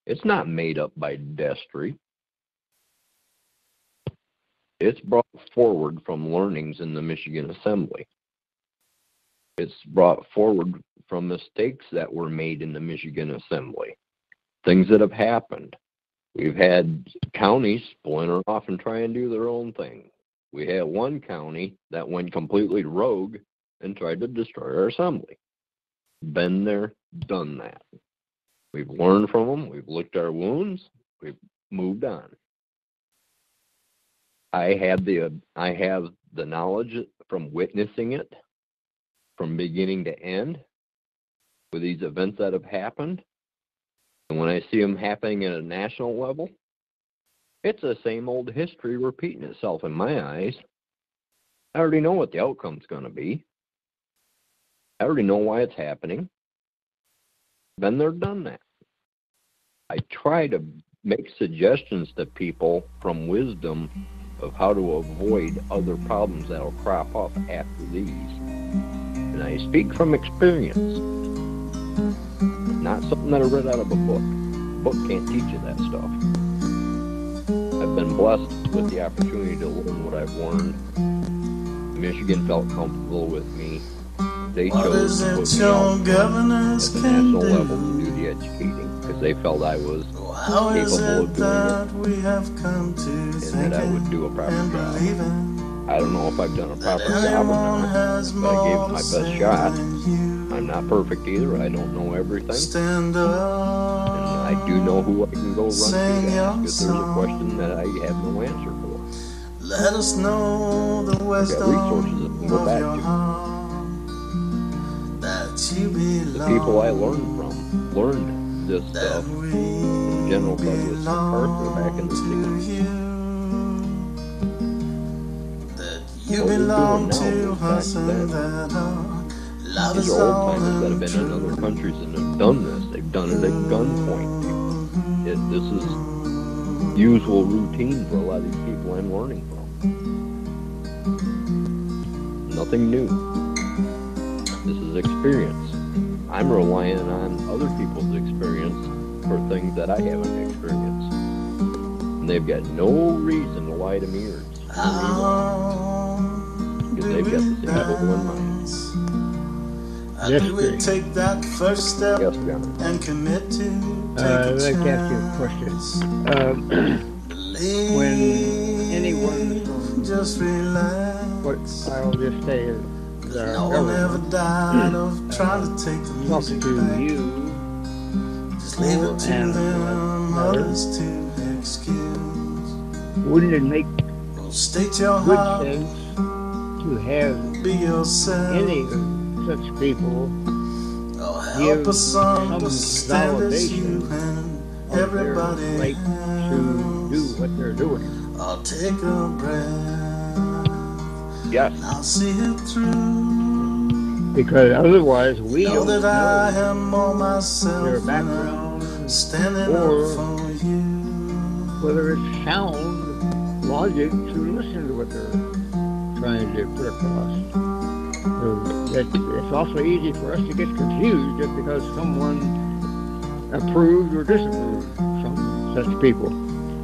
It's not made up by Destry. It's brought forward from learnings in the Michigan Assembly. It's brought forward from mistakes that were made in the Michigan Assembly, things that have happened. We've had counties splinter off and try and do their own thing. We had one county that went completely rogue and tried to destroy our assembly. Been there, done that. We've learned from them. We've licked our wounds. We've moved on. I have the knowledge from witnessing it from beginning to end with these events that have happened. And when I see them happening at a national level, it's the same old history repeating itself in my eyes. I already know what the outcome's going to be. I already know why it's happening. Been there, done that. I try to make suggestions to people from wisdom of how to avoid other problems that'll crop up after these. And I speak from experience, not something that I read out of a book. A book can't teach you that stuff. I've been blessed with the opportunity to learn what I've learned. Michigan felt comfortable with me. They chose to put me out at the national level to do the educating because they felt I was capable of doing it and that I would do a proper job. I don't know if I've done a proper job or not, but I gave it my best shot. I'm not perfect either. I don't know everything. And I do know who I can go run to ask if there's a question that I have no answer for. Let us know the wisdom resources that can go back to. The people I learned from learned this stuff from General Douglas MacArthur back in the 60s. You belong to us and that these are old timers that have been in other countries and have done this. They've done it at gunpoint. This is usual routine for a lot of these people I'm learning from. Nothing new. This is experience. I'm relying on other people's experience for things that I haven't experienced. And they've got no reason to lie to me or because they've got the same goal in mind. After we take that first step and commit to I'd like to ask you a question. When anyone, just relax. what I'll just say is, No one ever died of trying to take the music talking to back. you, Just leave it to them others to excuse. wouldn't it make Well, state your good heart, sense to have be yourself. any of such people Oh, give help us understand some as you validation and of their everybody right to do what they're doing? I'll take a breath. Yes. And I'll see it through. Because otherwise we Know don't that I know am more myself their when I'm background, standing or up for you. whether it's sound logic to listen to what they're trying to put across. So it's also easy for us to get confused just because someone approved or disapproved from such people.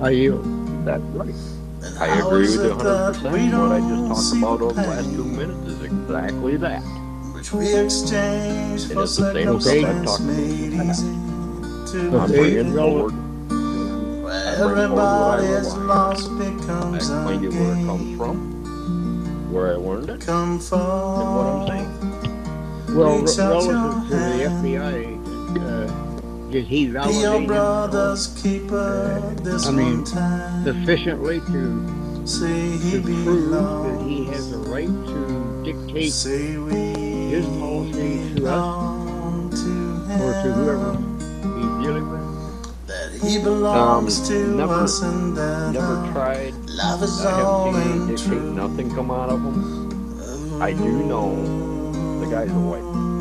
I yield. That's right. And I how agree is with you it that 100%. we What I don't just see talked about the over the last pain 2 minutes is exactly that. which we exchange And for it's the same stuff I've circumstance talked made about. easy to I'm Okay, bringing believe. forward. Where I bring forward what I everybody's rely on. lost I becomes explain a you where it comes game. from, where I learned it, Come and what I'm forth, saying. Well, reach out your relative to the hand. FBI agent, did he Be your validate brother's keeper this I mean, one time. sufficiently to Say he prove that he belongs. has a right to dictate Say we his policy to us belong to or to whoever him. he's dealing with? That he belongs to Never us and that tried. love is I all haven't seen and dictate true. nothing come out of them. I do know the guy's a white man.